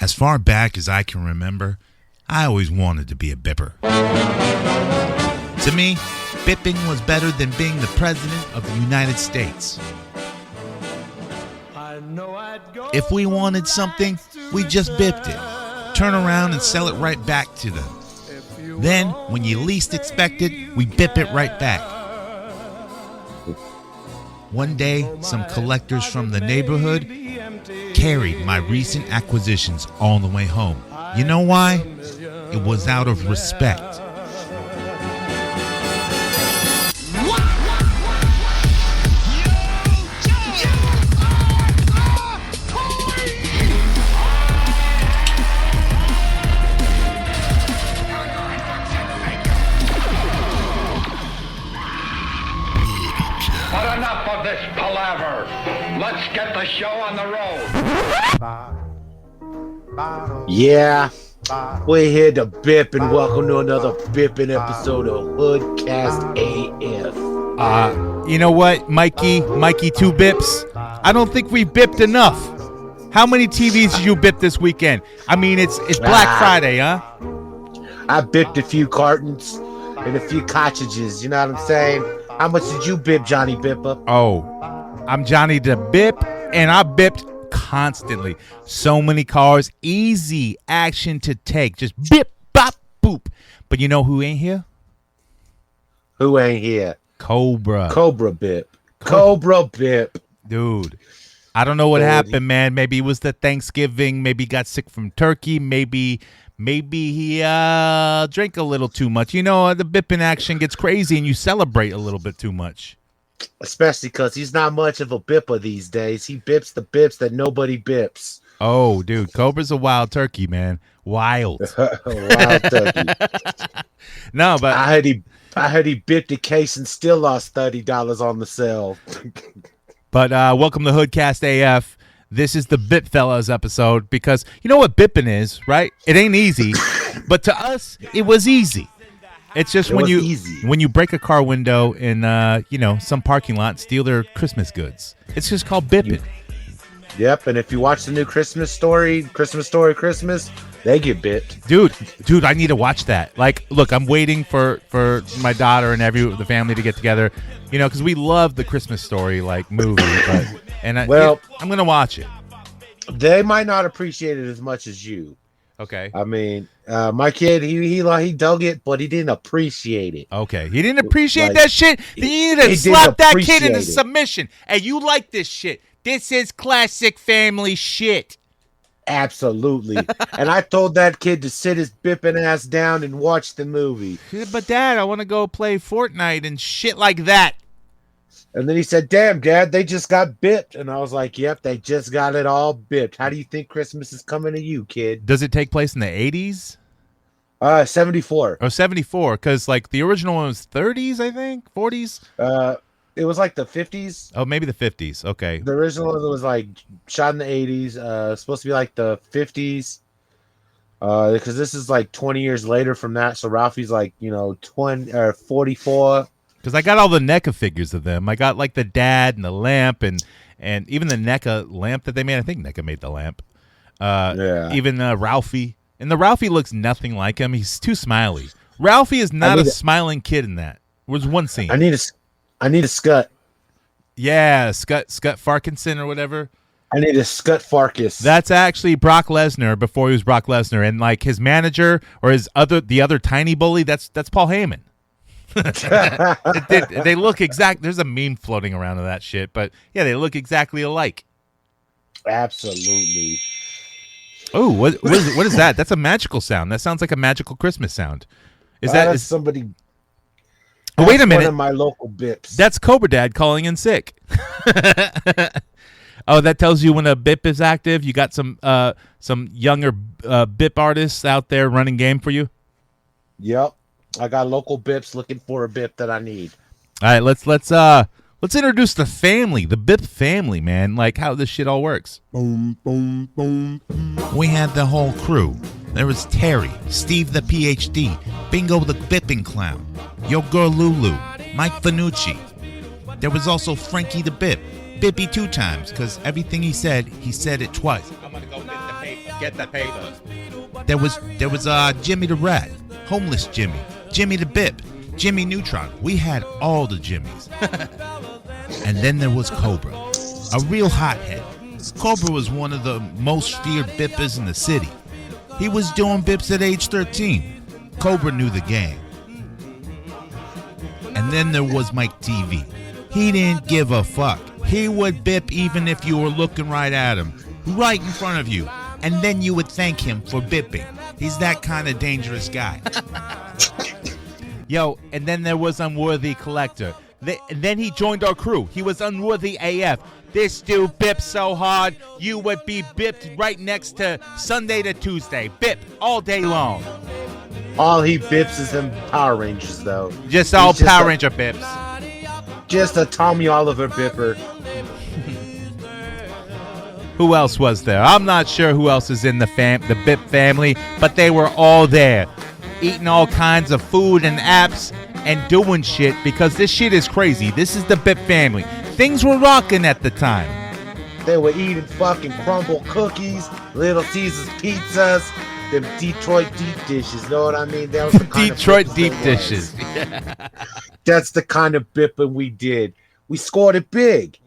As far back as I can remember, I always wanted to be a bipper. To me, bipping was better than being the president of the United States. If we wanted something, we just bipped it. Turn around and sell it right back to them. Then, when you least expect it, we bip it right back. One day, some collectors from the neighborhood carried my recent acquisitions all the way home. You know why? It was out of respect. But enough of this palaver. Let's get the show on the road. Yeah, we're here to bip and welcome to another bipping episode of HoodCastAF. You know what, Mikey 2 bips? I don't think we bipped enough. How many TVs did you bip this weekend? I mean, it's Black Friday, huh? I bipped a few cartons and a few cartridges, you know what I'm saying? How much did you bip, Johnny Bipper? Oh, I'm Johnny the Bip, and I bipped constantly. So many cars, easy action to take. Just bip, bop, boop. But you know who ain't here? Who ain't here? Cobra. Cobra Bip. Cobra Bip. Dude, I don't know what happened, man. Maybe it was the Thanksgiving. Maybe he got sick from turkey. Maybe he drank a little too much. You know, the bipping action gets crazy and you celebrate a little bit too much. Especially because he's not much of a bipper these days. He bips the bips that nobody bips. Oh, dude, Cobra's a wild turkey, man. Wild. Wild turkey. No, but I heard he bipped a case and still lost $30 on the sale. But welcome to HoodCastAF. This is the BipFellas episode because you know what bipping is, right? It ain't easy, but to us, it was easy. It's just when you break a car window in some parking lot and steal their Christmas goods. It's just called bipping. Yep, and if you watch the new Christmas Story, they get bipped. Dude, I need to watch that. Like, look, I'm waiting for my daughter and the family to get together, because we love the Christmas Story movie. I'm gonna watch it. They might not appreciate it as much as you. Okay. I mean, my kid, he dug it, but he didn't appreciate it. Okay, he didn't appreciate that shit. You need to slap that kid into submission. Hey, you like this shit? This is classic family shit. Absolutely. And I told that kid to sit his bipping ass down and watch the movie. But Dad, I want to go play Fortnite and shit like that. And then he said, "Damn, Dad, they just got bipped." And I was like, "Yep, they just got it all bipped. How do you think Christmas is coming to you, kid?" Does it take place in the 80s? 74. Oh, 74, because the original one was 30s, I think, 40s. It was the 50s. Oh, maybe the 50s. Okay. The original one was shot in the 80s. Supposed to be the 50s. Because this is 20 years later from that. So Ralphie's 20 or 44. Because I got all the NECA figures of them. I got the dad and the lamp and even the NECA lamp that they made. I think NECA made the lamp. Yeah. Even Ralphie. And the Ralphie looks nothing like him. He's too smiley. Ralphie is not a smiling kid in that. There was one scene. I need a Scut. Yeah, Scut Farkinson or whatever. I need a Scut Farkas. That's actually Brock Lesnar before he was Brock Lesnar. And his manager or the other tiny bully, that's Paul Heyman. They look exact. There's a meme floating around of that shit, but yeah, they look exactly alike. Absolutely. Oh, what is that? That's a magical sound. That sounds like a magical Christmas sound. Is somebody? Oh, wait a minute. One of my local bips. That's Cobra Dad calling in sick. Oh, that tells you when a bip is active. You got some younger bip artists out there running game for you. Yep. I got local bips looking for a bip that I need. All right, let's introduce the family, the Bip family, man. How this shit all works. Boom, boom, boom, boom. We had the whole crew. There was Terry, Steve the PhD, Bingo the Bipping Clown, Yo Girl Lulu, Mike Fanucci. There was also Frankie the Bip, Bippy 2 times, because everything he said it twice. I'm gonna go bip the paper. Get that paper. There was Jimmy the Rat, Homeless Jimmy, Jimmy the Bip, Jimmy Neutron. We had all the Jimmys. And then there was Cobra, a real hothead. Cobra was one of the most feared bippers in the city. He was doing bips at age 13. Cobra knew the game. And then there was Mike TV. He didn't give a fuck. He would bip even if you were looking right at him, right in front of you. And then you would thank him for bipping. He's that kind of dangerous guy. Yo, and then there was Unworthy Collector. Then he joined our crew. He was unworthy AF. This dude bipped so hard, you would be bipped right next to Sunday to Tuesday. Bip all day long. All he bips is them Power Rangers, though. Just all Power Ranger bips. Just a Tommy Oliver bipper. Who else was there? I'm not sure who else is in the Bip family, but they were all there, eating all kinds of food and apps and doing shit because this shit is crazy. This is the Bip family. Things were rocking at the time. They were eating fucking crumble cookies, Little Caesars pizzas, them Detroit deep dishes. Know what I mean? That was the kind Detroit of deep dishes. That's the kind of bipping we did. We scored it big.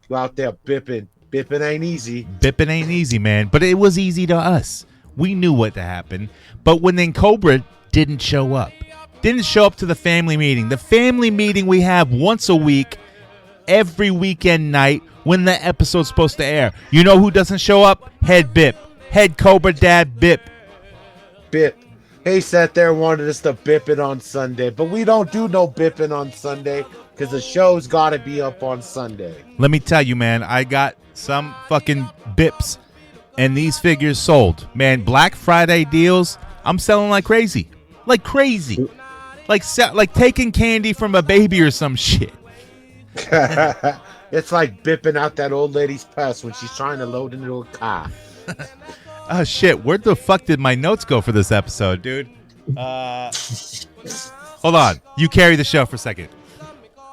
Go out there bipping. Bipping ain't easy. Bipping ain't easy, man. But it was easy to us. We knew what to happen. But when then Cobra didn't show up to the family meeting. The family meeting we have once a week, every weekend night when the episode's supposed to air. You know who doesn't show up? Head Bip. Head Cobra Dad Bip. Bip. He sat there and wanted us to bip it on Sunday. But we don't do no bipping on Sunday because the show's got to be up on Sunday. Let me tell you, man, I got some fucking bips and these figures sold. Man, Black Friday deals, I'm selling like crazy. Like crazy. Like taking candy from a baby or some shit. It's like bipping out that old lady's purse when she's trying to load into a car. Oh, shit. Where the fuck did my notes go for this episode, dude? Hold on. You carry the show for a second.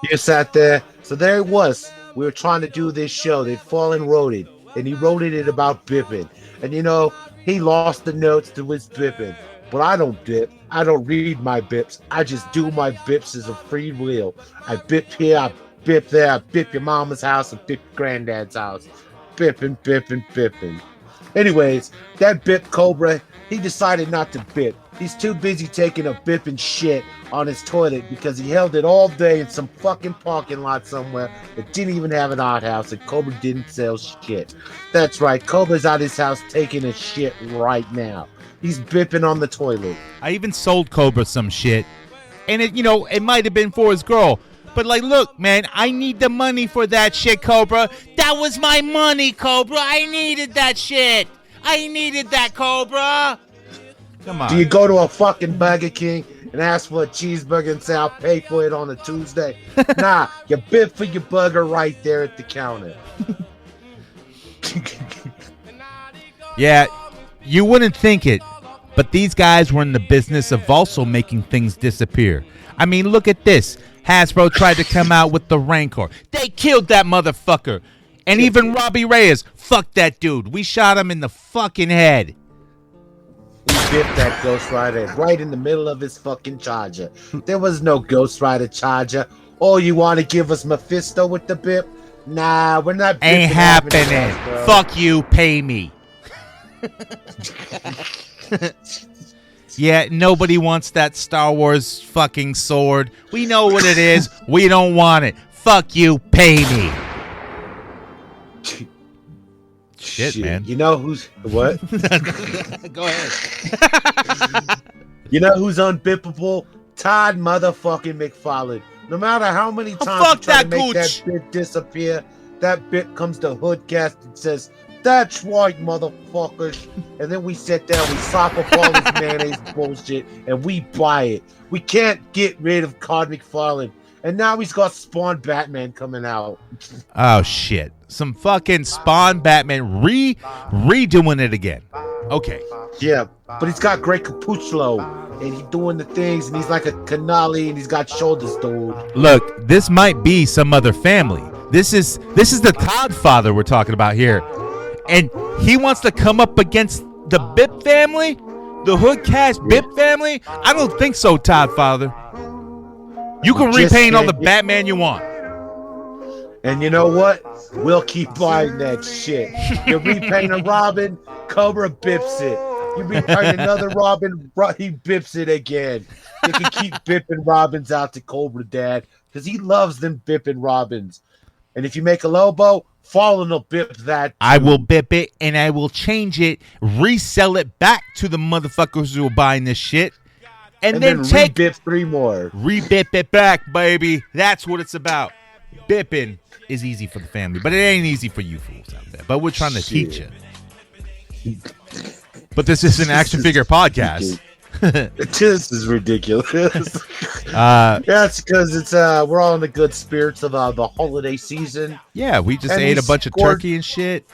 You sat there. So there it was. We were trying to do this show. They'd fallen wrote it. And he wrote it about bipping. And, you know, he lost the notes to his bipping. But I don't bip. I don't read my bips. I just do my bips as a free will. I bip here, I bip there, I bip your mama's house, I bip your granddad's house. Bipping, bipping, bipping. Anyways, that Bip Cobra, he decided not to bip. He's too busy taking a bipping shit on his toilet because he held it all day in some fucking parking lot somewhere that didn't even have an outhouse and Cobra didn't sell shit. That's right, Cobra's at his house taking a shit right now. He's bipping on the toilet. I even sold Cobra some shit. And it might have been for his girl. But like, look, man, I need the money for that shit, Cobra. That was my money, Cobra. I needed that shit. I needed that, Cobra. Come on. Do you go to a fucking Burger King and ask for a cheeseburger and say, I'll pay for it on a Tuesday? Nah, you bip for your burger right there at the counter. Yeah, you wouldn't think it, but these guys were in the business of also making things disappear. I mean, look at this. Hasbro tried to come out with the Rancor. They killed that motherfucker. And even Robbie Reyes, fuck that dude. We shot him in the fucking head. We bipped that Ghost Rider right in the middle of his fucking Charger. There was no Ghost Rider Charger. Oh, you want to give us Mephisto with the bip? Nah, we're not bipping. Ain't happening. Fuck you, pay me. Yeah, nobody wants that Star Wars fucking sword. We know what it is. We don't want it. Fuck you, pay me. Shit, man. You know who's what? Go ahead. You know who's unbippable? Todd motherfucking McFarlane. No matter how many times you try to make that bit disappear, that bit comes to Hoodcast and says, "That's right, motherfuckers." And then we sit down, we sop up all this mayonnaise bullshit, and we buy it. We can't get rid of Todd McFarlane. And now he's got Spawn Batman coming out. Oh, shit. Some fucking Spawn Batman redoing it again. Okay. Yeah, but he's got Greg Capullo, and he's doing the things, and he's like a canali, and he's got shoulders, dude. Look, this might be some other family. This is the Todd father we're talking about here. And he wants to come up against the Bip family? The Hoodcast Bip family? I don't think so, Todd Father. You can repaint all the Batman you want. And you know what? We'll keep buying that shit. You repaint a Robin, Cobra bips it. You repaint another Robin, he bips it again. You can keep bipping Robins out to Cobra Dad because he loves them bipping Robins. And if you make a Lobo, Fallen will bip that too. I will bip it and I will change it, resell it back to the motherfuckers who are buying this shit. And then take re-bip 3 more. Re-bip it back, baby. That's what it's about. Bipping is easy for the family, but it ain't easy for you fools out there. But we're trying to teach you. But this is an action figure podcast. This is ridiculous. Yeah, it's because it's we're all in the good spirits of the holiday season. Yeah, we just ate a bunch of turkey and shit.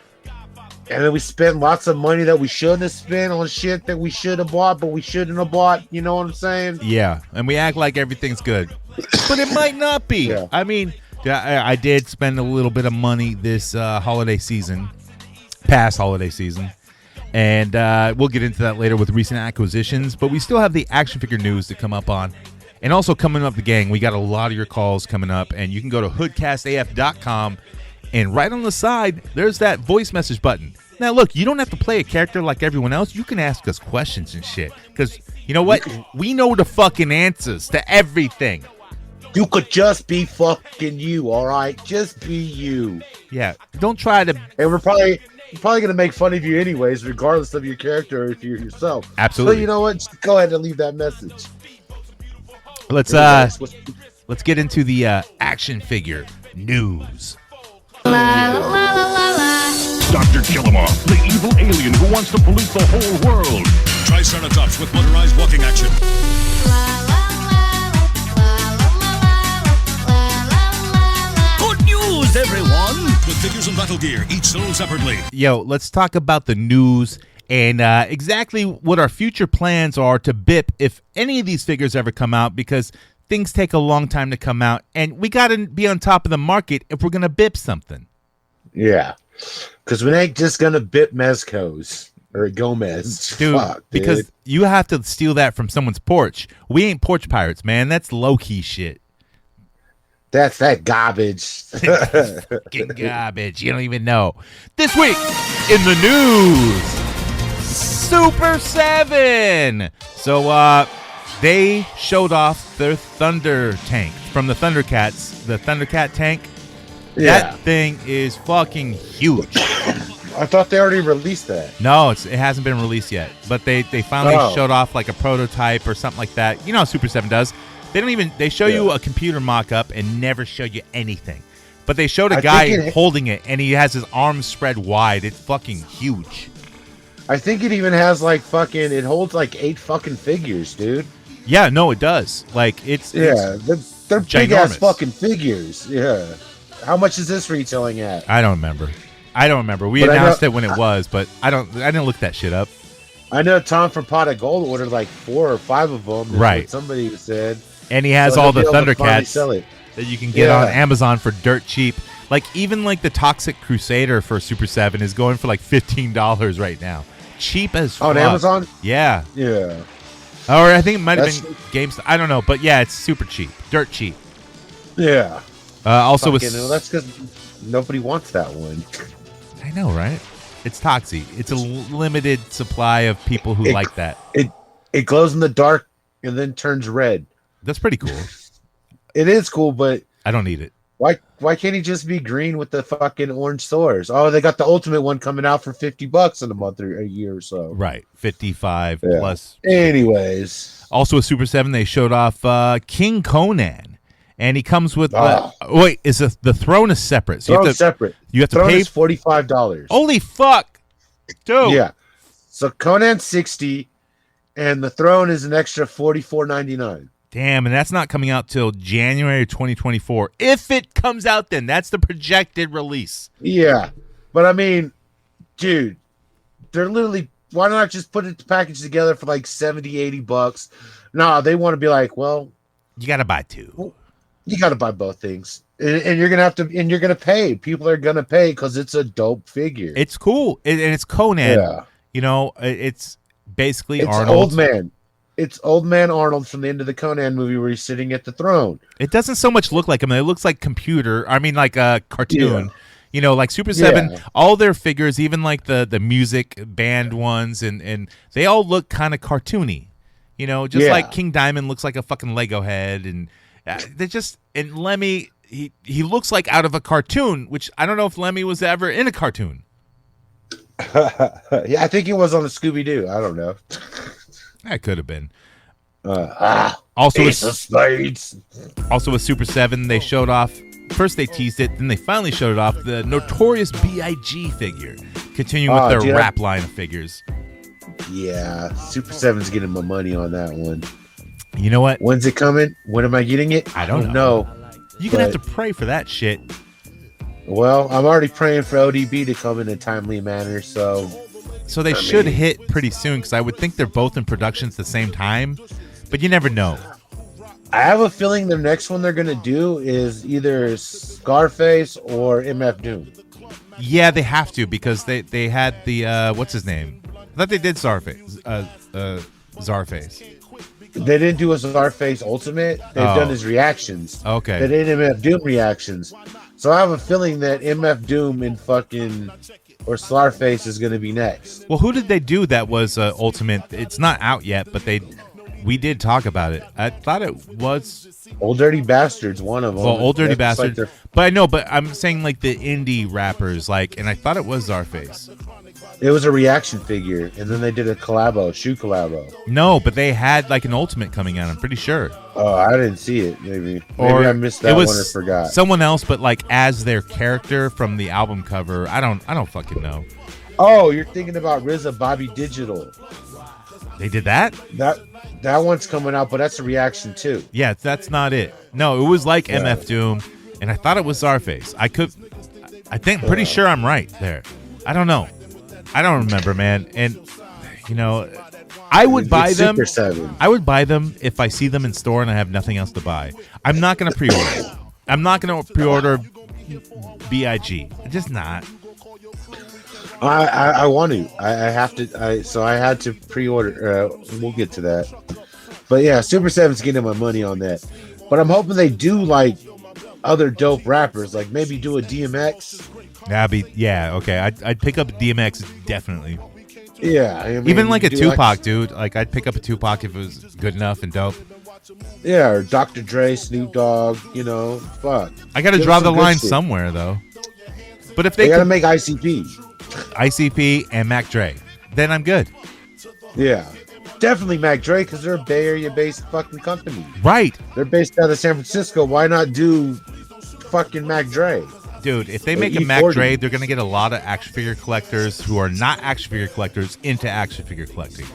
And then we spent lots of money that we shouldn't have spent on shit that we should have bought, but we shouldn't have bought. You know what I'm saying? Yeah, and we act like everything's good, but it might not be. Yeah. I mean, I did spend a little bit of money this holiday season, past holiday season, and we'll get into that later with recent acquisitions. But we still have the action figure news to come up on. And also coming up, the gang, we got a lot of your calls coming up, and you can go to HoodCastAF.com. And right on the side, there's that voice message button. Now, look, you don't have to play a character like everyone else. You can ask us questions and shit. Because, you know what? We know the fucking answers to everything. You could just be fucking you, all right? Just be you. Yeah, don't try to... And we're probably going to make fun of you anyways, regardless of your character or if you're yourself. Absolutely. So, you know what? Just go ahead and leave that message. Let's get into the action figure news. Dr. Killamoff, the evil alien who wants to pollute the whole world. Triceratops with motorized walking action. Good news, everyone! With figures and battle gear, each sold separately. Yo, let's talk about the news and exactly what our future plans are to BIP if any of these figures ever come out, because things take a long time to come out, and we got to be on top of the market if we're going to BIP something. Yeah, because we ain't just going to BIP Mezcos or Gomez. Dude, Fuck, because you have to steal that from someone's porch. We ain't porch pirates, man. That's low-key shit. That's that garbage. Fucking garbage. You don't even know. This week in the news, Super 7. So, they showed off their Thunder tank from the Thundercats. The Thundercat tank. Yeah. That thing is fucking huge. I thought they already released that. No, it hasn't been released yet. But they finally showed off like a prototype or something like that. You know how Super 7 does. They show you a computer mock-up and never show you anything. But they showed a guy holding it, and he has his arms spread wide. It's fucking huge. I think it even has like it holds like 8 fucking figures, dude. Yeah, no, it does. Like they're big ass fucking figures. Yeah. How much is this retailing at? I don't remember. We announced it when it was, but I didn't look that shit up. I know Tom from Pot of Gold ordered like 4 or 5 of them. Right. Somebody said. And he has all the Thundercats that you can get on Amazon for dirt cheap. Like even like the Toxic Crusader for Super 7 is going for like $15 right now. Cheap as fuck. On Amazon? Yeah. Yeah. Or I think it might have been GameStop. I don't know, but yeah, it's super cheap, dirt cheap. Yeah. Also, that's because nobody wants that one. I know, right? It's Toxie. It's a limited supply of people who like that. It glows in the dark and then turns red. That's pretty cool. It is cool, but I don't need it. Why can't he just be green with the fucking orange swords? Oh, they got the ultimate one coming out for $50 in a month or a year or so. Right, 55 plus. Anyways, also with Super 7, they showed off King Conan, and he comes with. The throne is separate. So separate. You have to throne pay is $45. Holy fuck, dude! Yeah. So Conan's $60, and the throne is an extra $44.99. Damn, and that's not coming out till January 2024. If it comes out then, that's the projected release. Yeah. But I mean, dude, they're literally, why not just put it package together for like $70-$80? No, they want to be like, well, you got to buy 2. You got to buy both things. And you're going to pay. People are going to pay because it's a dope figure. It's cool. And it's Conan. Yeah. You know, it's basically It's Arnold. old man. It's old man Arnold from the end of the Conan movie where he's sitting at the throne. It doesn't so much look like him. It looks like like a cartoon. Yeah. You know, like Super 7, Yeah. all their figures, even like the music band ones, and they all look kind of cartoony. You know, just like King Diamond looks like a fucking Lego head, and and Lemmy, he looks like out of a cartoon, which I don't know if Lemmy was ever in a cartoon. Yeah, I think he was on the Scooby-Doo. I don't know. That could have been. Ace of Spades. Also with Super 7, they showed off. First they teased it, then they finally showed it off. The Notorious B.I.G. figure, continuing with their rap line of figures. Yeah, Super 7's getting my money on that one. You know what? When's it coming? When am I getting it? I don't know. You're gonna have to pray for that shit. Well, I'm already praying for ODB to come in a timely manner, so they should hit pretty soon, because I would think they're both in production at the same time, but you never know. I have a feeling the next one they're going to do is either Scarface or MF Doom. Yeah, they have to, because they had the, what's his name? I thought they did Zarface. They didn't do a Scarface Ultimate. They've done his reactions. Okay. They did MF Doom reactions. So I have a feeling that MF Doom and or Scarface is going to be next. Well, who did they do that was Ultimate? It's not out yet, but we did talk about it. I thought it was Old Dirty Bastards, one of them. Well, Old Dirty Bastards. Like but I know, but I'm saying like the indie rappers, and I thought it was Zarface. it was a reaction figure, and then they did a shoe collabo. No, but they had like an Ultimate coming out, I'm pretty sure. Oh, I didn't see it. Maybe Or I missed that one or forgot. Someone else, but like as their character from the album cover. I don't fucking know. Oh, you're thinking about RZA Bobby Digital. They did that? That one's coming out, but that's a reaction too. Yeah, that's not it. No, it was like MF Doom, and I thought it was Zarface. Pretty sure I'm right there. I don't know. I don't remember, man. And you know, I would buy them. Super 7. I would buy them if I see them in store and I have nothing else to buy. I'm not going to pre-order. I'm not going to pre-order B.I.G. Just not. I want to. I have to. So I had to pre-order. We'll get to that. But yeah, Super 7's getting my money on that. But I'm hoping they do like other dope rappers, like maybe do a DMX. Okay. I'd pick up DMX definitely. Yeah, I mean, even like a Tupac, dude. Like I'd pick up a Tupac if it was good enough and dope. Yeah, or Dr. Dre, Snoop Dogg. You know, fuck. I got to draw the line somewhere though. But if they got to make ICP and Mac Dre, then I'm good. Yeah, definitely Mac Dre, because they're a Bay Area-based fucking company. Right. They're based out of San Francisco. Why not do fucking Mac Dre? Dude, if they make a Mac Dre, they're going to get a lot of action figure collectors who are not action figure collectors into action figure collecting.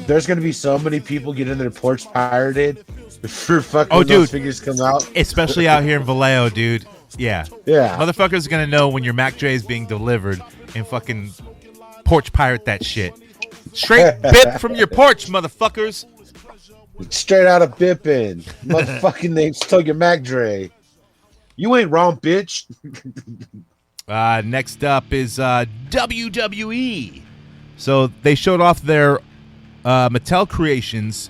There's going to be so many people getting their porch pirated for fucking those figures come out. Especially out here in Vallejo, dude. Yeah. Yeah. Motherfuckers are going to know when your Mac Dre is being delivered and fucking porch pirate that shit. Straight bip from your porch, motherfuckers. Straight out of bipping. Motherfucking name stole your Mac Dre. You ain't wrong, bitch. Next up is WWE. So they showed off their Mattel Creations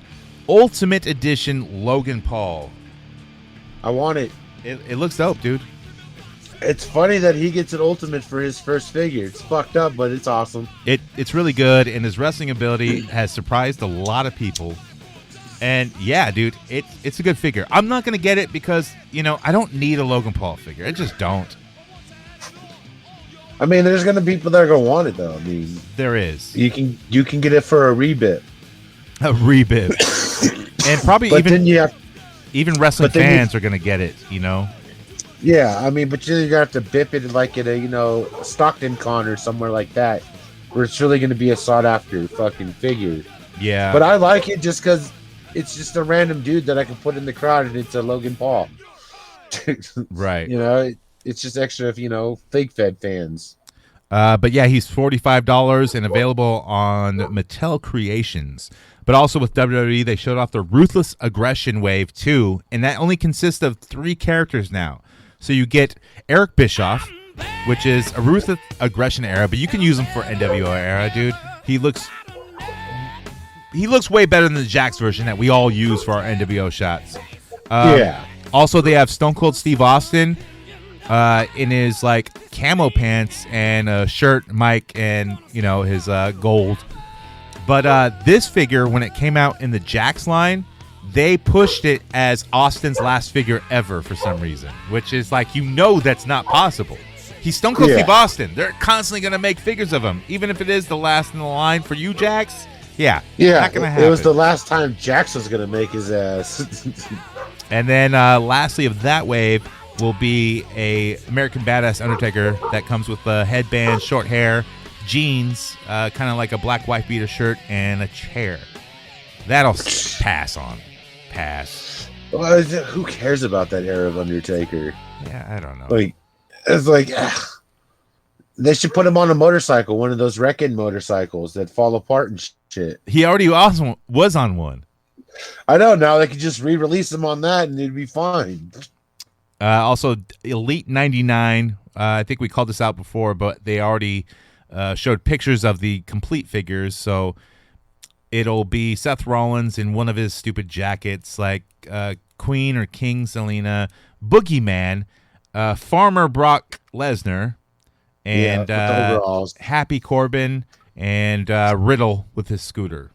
Ultimate Edition Logan Paul. I want it. It looks dope, dude. It's funny that he gets an Ultimate for his first figure. It's fucked up, but it's awesome. It's really good, and his wrestling ability has surprised a lot of people. And yeah, dude, it's a good figure. I'm not gonna get it because I don't need a Logan Paul figure. I just don't. I mean, there's gonna be people that are gonna want it though. I mean, there is. You can get it for a rebib. A rebib, and probably even wrestling fans are gonna get it. Yeah, I mean, but you're gonna have to bip it like at a Stockton Con or somewhere like that, where it's really gonna be a sought after fucking figure. Yeah, but I like it just because it's just a random dude that I can put in the crowd, and it's a Logan Paul. Right. It's just extra if fake Fed fans. But yeah, he's $45 and available on Mattel Creations. But also with WWE, they showed off the Ruthless Aggression Wave 2, and that only consists of 3 characters now. So you get Eric Bischoff, which is a Ruthless Aggression era, but you can use him for NWO era, dude. He looks way better than the Jax version that we all use for our NWO shots. Also, they have Stone Cold Steve Austin in his like camo pants and a shirt, mic, and his gold. But this figure, when it came out in the Jax line, they pushed it as Austin's last figure ever for some reason, which is like that's not possible. He's Stone Cold Steve Austin. They're constantly going to make figures of him, even if it is the last in the line for you, Jax. Yeah, not gonna happen. It was the last time Jax was gonna make his ass. And then lastly of that wave will be a American Badass Undertaker that comes with a headband, short hair, jeans, kind of like a black wife beater shirt, and a chair. That'll pass. Well, who cares about that era of Undertaker? Yeah, I don't know. It's like they should put him on a motorcycle, one of those wrecking motorcycles that fall apart and shit. He already was on one. I know. Now they could just re-release him on that and it'd be fine. Also, Elite 99. I think we called this out before, but they already showed pictures of the complete figures. So it'll be Seth Rollins in one of his stupid jackets, like Queen or King Selena, Boogeyman, Farmer Brock Lesnar, and Happy Corbin, and Riddle with his scooter.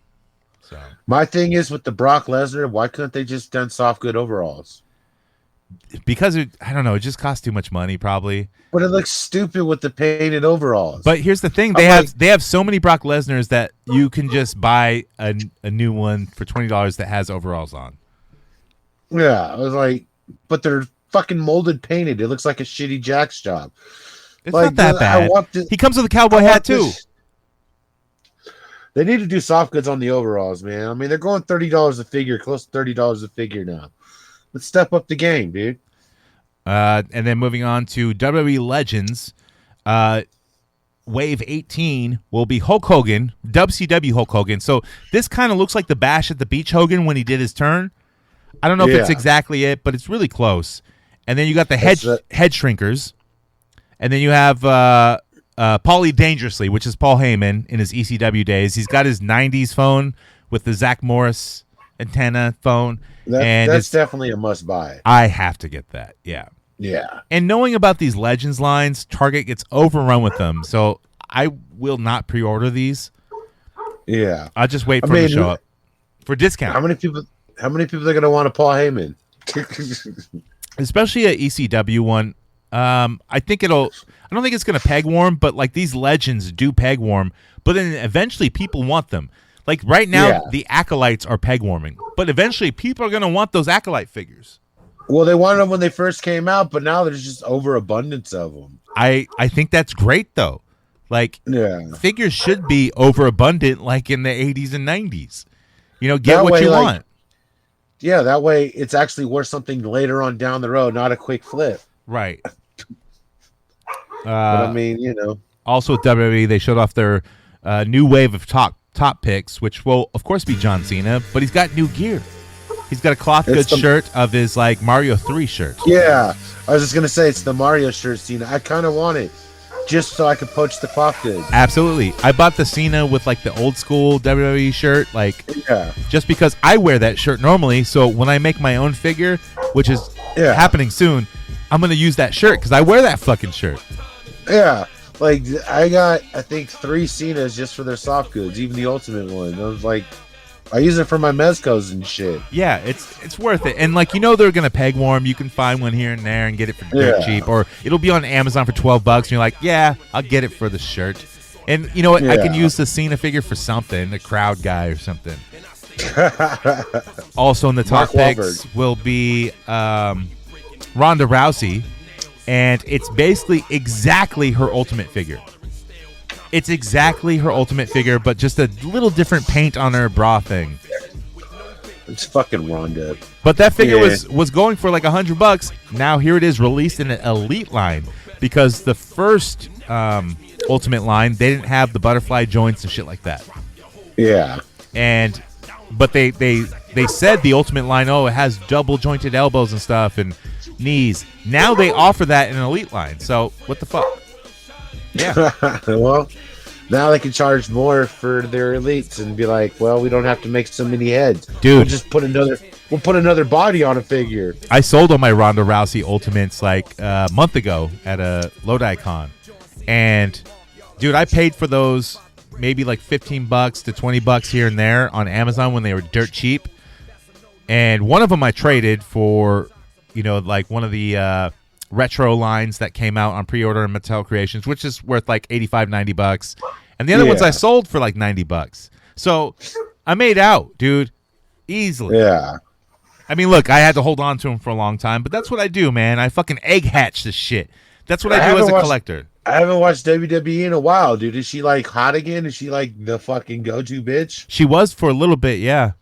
So my thing is with the Brock Lesnar, why couldn't they just done soft good overalls? Because I don't know, it just costs too much money probably. But it looks stupid with the painted overalls. But here's the thing, they have so many Brock Lesnars that you can just buy a new one for $20 that has overalls on. Yeah, I was like, but they're fucking molded painted. It looks like a shitty Jax job. It's not that bad. He comes with a cowboy hat too. They need to do soft goods on the overalls, man. I mean, they're going $30 a figure, close to $30 a figure now. Let's step up the game, dude. And then moving on to WWE Legends, Wave 18 will be Hulk Hogan, WCW Hulk Hogan. So this kind of looks like the Bash at the Beach Hogan when he did his turn. I don't know if it's exactly it, but it's really close. And then you got the head shrinkers. And then you have Paulie Dangerously, which is Paul Heyman in his ECW days. He's got his 90s phone with the Zach Morris antenna phone. That's definitely a must buy. I have to get that. Yeah. Yeah. And knowing about these Legends lines, Target gets overrun with them. So I will not pre-order these. Yeah. I'll just wait for them to show up for discount. How many people are going to want a Paul Heyman? Especially a ECW one. I don't think it's going to peg warm, but like these Legends do peg warm, but then eventually people want them. Like right now, the Acolytes are peg warming, but eventually people are going to want those Acolyte figures. Well, they wanted them when they first came out, but now there's just overabundance of them. I think that's great though. Like figures should be overabundant, like in the 80s and 90s. Get that what you want. Yeah, that way it's actually worth something later on down the road, not a quick flip. Right. But I mean, Also, WWE, they showed off their new wave of top picks, which will, of course, be John Cena, but he's got new gear. He's got a cloth goods shirt of his like Mario 3 shirt. Yeah, I was just going to say it's the Mario shirt, Cena. I kind of want it just so I could poach the cloth goods. Absolutely. I bought the Cena with like the old school WWE shirt, just because I wear that shirt normally. So when I make my own figure, which is happening soon, I'm going to use that shirt because I wear that fucking shirt. Yeah. Like, I got, I think, 3 Cenas just for their soft goods, even the Ultimate one. I was like, I use it for my Mezcos and shit. Yeah, it's worth it. And, like, they're going to peg warm. You can find one here and there and get it for dirt cheap. Or it'll be on Amazon for $12, and you're like, yeah, I'll get it for the shirt. And you know what? I can use the Cena figure for something, a crowd guy or something. Also in the top picks will be Ronda Rousey. And it's basically exactly her Ultimate figure. It's exactly her Ultimate figure, but just a little different paint on her bra thing. It's fucking Ronda. But that figure was going for like $100. Now here it is released in an Elite line because the first Ultimate line, they didn't have the butterfly joints and shit like that. Yeah. But they said the Ultimate line, it has double jointed elbows and stuff and knees. Now they offer that in an Elite line. So what the fuck? Yeah. Well, Now they can charge more for their elites and be like, well, we don't have to make so many heads. Dude. We'll just put another body on a figure. I sold all my Ronda Rousey Ultimates like a month ago at a Lodi Con. And, dude, I paid for those maybe like $15 to $20 here and there on Amazon when they were dirt cheap. And one of them I traded for, like one of the retro lines that came out on pre-order in Mattel Creations, which is worth like $85, $90. And the other ones I sold for like $90. So I made out, dude, easily. Yeah. I mean, look, I had to hold on to them for a long time, but that's what I do, man. I fucking egg hatch this shit. That's what I do as a collector. I haven't watched WWE in a while, dude. Is she like hot again? Is she like the fucking go-to bitch? She was for a little bit, yeah.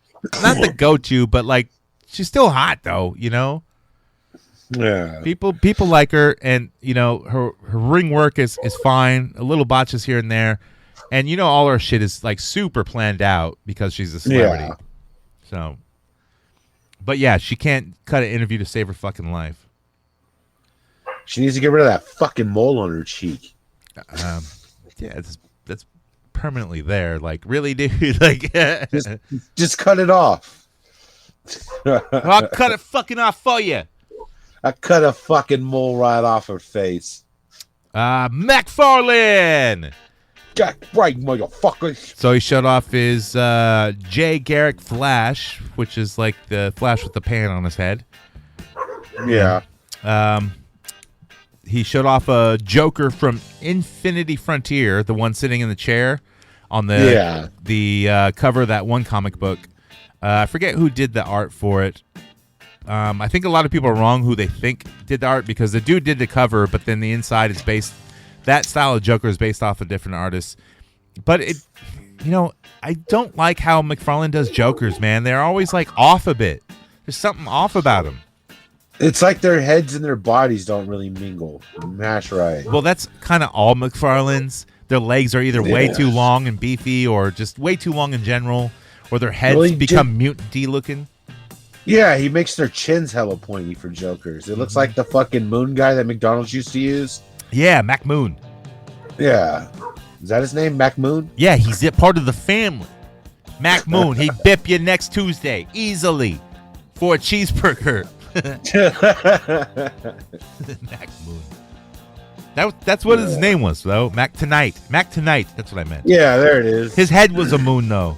Not the go-to, but like she's still hot though, Yeah. People like her, and her ring work is fine. A little botches here and there, and all her shit is like super planned out because she's a celebrity. Yeah. So, but yeah, she can't cut an interview to save her fucking life. She needs to get rid of that fucking mole on her cheek. Yeah, that's permanently there. Like, really, dude? Like, just cut it off. I'll cut it fucking off for you. I cut a fucking mole right off her face. McFarlane. Got right, motherfucker. So he showed off his Jay Garrick Flash, which is like the Flash with the pan on his head. Yeah. He showed off a Joker from Infinity Frontier, the one sitting in the chair on the cover of that one comic book. I forget who did the art for it. I think a lot of people are wrong who they think did the art, because the dude did the cover, but then the inside is based. That style of Joker is based off a different artist. But I don't like how McFarlane does Jokers, man. They're always like off a bit. There's something off about them. It's like their heads and their bodies don't really mingle. Mash right. Well, that's kind of all McFarlane's. Their legs are either way too long and beefy, or just way too long in general, or their heads become mutant-y looking. Yeah, he makes their chins hella pointy for Jokers. It looks like the fucking moon guy that McDonald's used to use. Yeah, Mac Moon. Yeah. Is that his name, Mac Moon? Yeah, he's a part of the family. Mac Moon, he'd bip you next Tuesday, easily, for a cheeseburger. Mac Moon. That's what his name was, though. Mac Tonight. Mac Tonight. That's what I meant. Yeah, there it is. His head was a moon, though.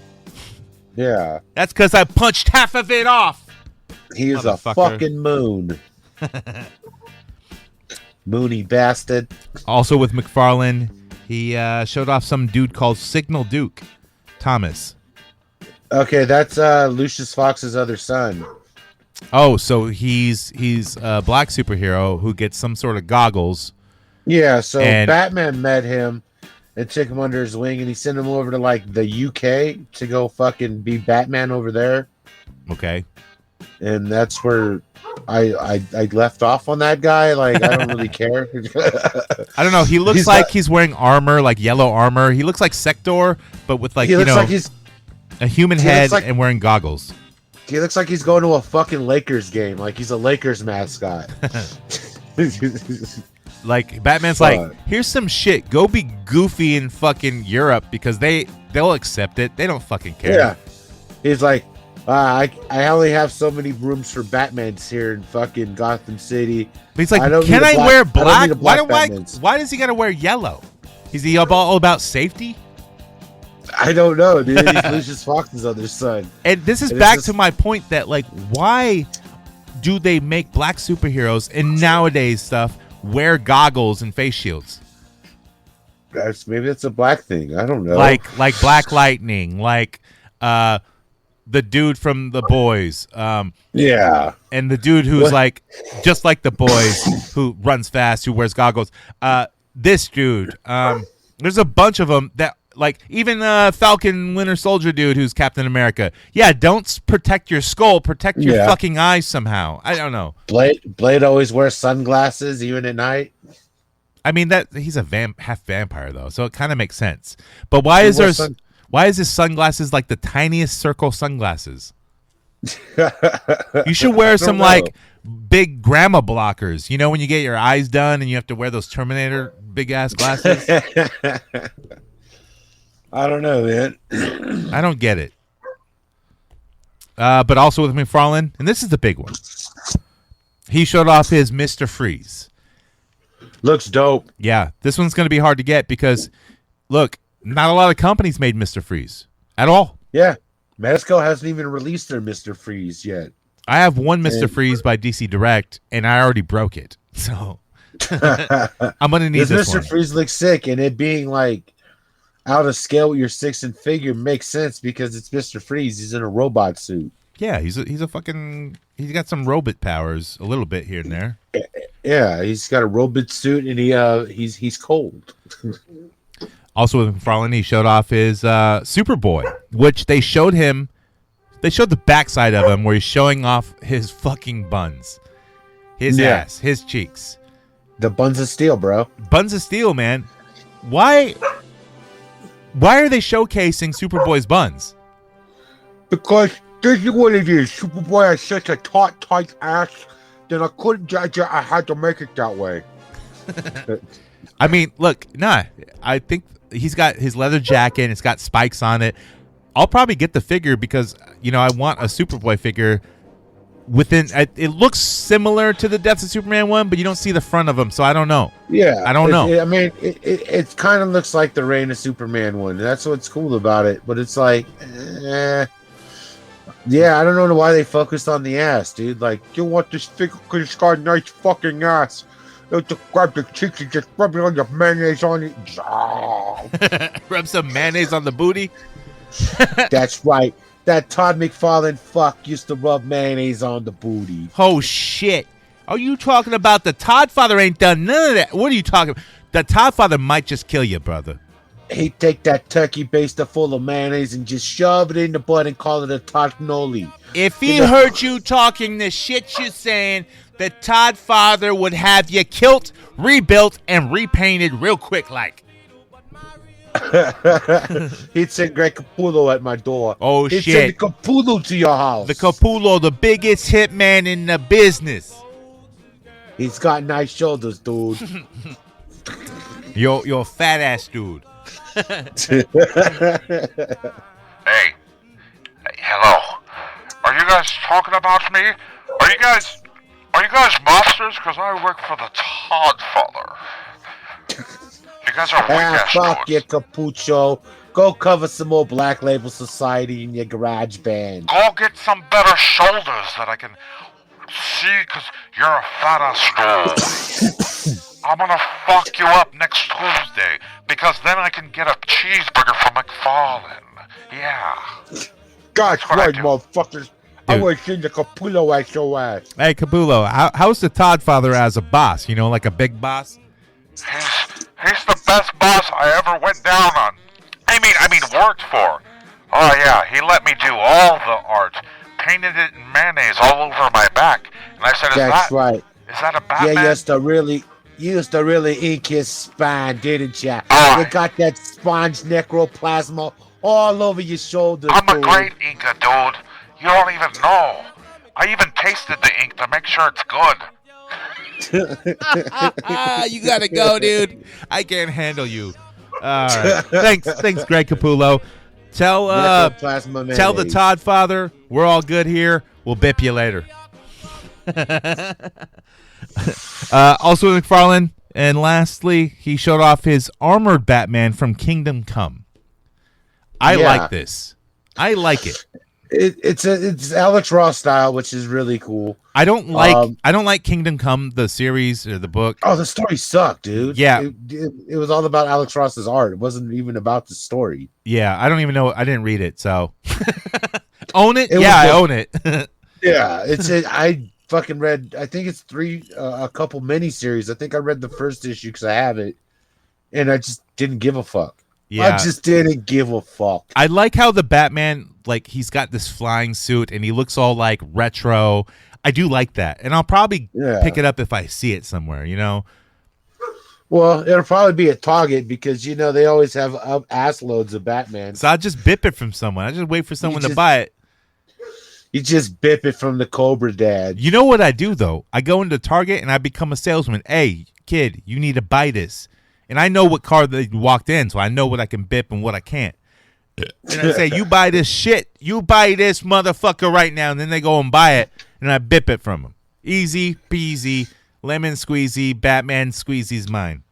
Yeah. That's because I punched half of it off. He is a fucking moon. Moony bastard. Also with McFarlane, he showed off some dude called Signal Duke Thomas. Okay, that's Lucius Fox's other son. Oh, so he's a black superhero who gets some sort of goggles. Yeah, so Batman met him and took him under his wing, and he sent him over to like the UK to go fucking be Batman over there. Okay. And that's where I left off on that guy. Like, I don't really care. I don't know. He looks like he's wearing armor, like yellow armor. He looks like Sector, but with like, a human head and wearing goggles. He looks like he's going to a fucking Lakers game. Like he's a Lakers mascot. Like Batman's like, here's some shit. Go be goofy in fucking Europe because they'll accept it. They don't fucking care. Yeah. He's like, I only have so many rooms for Batmans here in fucking Gotham City. But he's like, can I wear black? Why does he gotta wear yellow? Is he all about safety? I don't know, dude. He's Lucius Fox's other son. And this is back to my point that, like, why do they make black superheroes and nowadays stuff wear goggles and face shields? Maybe it's a black thing. I don't know. Like Black Lightning, like the dude from The Boys. Yeah. And the dude who's like just like The Boys, who runs fast, who wears goggles. This dude. There's a bunch of them that, like, even Falcon Winter Soldier dude who's Captain America. Yeah, don't protect your skull. Protect your fucking eyes somehow. I don't know. Blade always wears sunglasses even at night. I mean, that he's a half vampire though, so it kind of makes sense. But why is his sunglasses like the tiniest circle sunglasses? You should wear some like big grandma blockers. You know, when you get your eyes done and you have to wear those Terminator big ass glasses. I don't know, man. I don't get it. But also with McFarlane, and this is the big one. He showed off his Mr. Freeze. Looks dope. Yeah, this one's going to be hard to get because, look, not a lot of companies made Mr. Freeze at all. Yeah. Mezco hasn't even released their Mr. Freeze yet. I have one Mr. Freeze by DC Direct, and I already broke it. So I'm going to need this Mr. one. Freeze looks sick, and it being like out of scale with your 6-inch figure makes sense because it's Mr. Freeze. He's in a robot suit. Yeah, he's got some robot powers a little bit here and there. Yeah, he's got a robot suit, and he's cold. Also with McFarlane, he showed off his Superboy, which they showed the backside of him where he's showing off his fucking buns. His ass, his cheeks. The buns of steel, bro. Buns of steel, man. Why are they showcasing Superboy's buns? Because this is what it is. Superboy has such a tight ass, then I couldn't judge it. I had to make it that way. I mean, look, I think he's got his leather jacket and it's got spikes on it. I'll probably get the figure because, I want a Superboy figure it looks similar to the Death of Superman one, but you don't see the front of him, so I don't know. Yeah. I don't know. It kind of looks like the Reign of Superman one. That's what's cool about it, but it's like, yeah, I don't know why they focused on the ass, dude. Like, you want this figure because it's got a nice fucking ass. You have to grab the cheeks and just rub it on your mayonnaise on it. Rub some mayonnaise on the booty. That's right. That Todd McFarlane fuck used to rub mayonnaise on the booty. Oh, shit. Are you talking about the Todd father ain't done none of that? What are you talking about? The Todd father might just kill you, brother. He'd take that turkey baster full of mayonnaise and just shove it in the butt and call it a Todd noli. If he heard you talking the shit you're saying, the Todd father would have you killed, rebuilt, and repainted real quick like. He'd send Greg Capullo at my door. Oh, He'd shit. send the Capullo to your house. The Capullo, the biggest hitman in the business. He's got nice shoulders, dude. You're a fat ass dude. Hey, hello. Are you guys talking about me? Are you guys monsters? Because I work for the Todd father. You guys are weak ass fuck dudes. you, Capucho. Go cover some more Black Label Society in your garage band. Go get some better shoulders that I can see, because you're a fat ass dude. I'm gonna fuck you up next Tuesday, because then I can get a cheeseburger from McFarlane. Yeah. That's what I right, do. motherfuckers. I Dude. was seeing the Capullo at your ass. Hey, Capullo, how's the Todd father as a boss? Like a big boss? He's the best boss I ever went down on. I mean, worked for. Oh yeah, he let me do all the art, painted it in mayonnaise all over my back, and I said, That's right. Is that a Batman? Yeah, you used to really ink his spine, didn't ya? Oh. You got that sponge necroplasma all over your shoulders. I'm a dude. great Inca, dude. You don't even know. I even tasted the ink to make sure it's good. You gotta go, dude. I can't handle you. All right. Thanks, Greg Capullo. Tell Necroplasma the mayonnaise. Todd father we're all good here. We'll bip you later. Also McFarlane, and lastly, he showed off his armored Batman from Kingdom Come. I like this. I like it. It's Alex Ross style, which is really cool. I don't like Kingdom Come, the series or the book. Oh, the story sucked, dude. Yeah. It was all about Alex Ross's art. It wasn't even about the story. Yeah, I don't even know. I didn't read it, so own it. It Yeah, I was own it. Yeah, I fucking read. I think it's a couple miniseries. I think I read the first issue because I have it, and I just didn't give a fuck. Yeah. I just didn't give a fuck. I like how the Batman, like, he's got this flying suit and he looks all like retro. I do like that, and I'll probably pick it up if I see it somewhere. Well, it'll probably be at Target because they always have ass loads of Batman. So I'll just bip it from someone. I just wait for someone to buy it. You just bip it from the Cobra Dad. You know what I do though? I go into Target and I become a salesman. Hey, kid, you need to buy this. And I know what car they walked in, so I know what I can bip and what I can't. And I say, you buy this shit. You buy this motherfucker right now. And then they go and buy it. And I bip it from them. Easy peasy. Lemon squeezy. Batman squeezy's mine.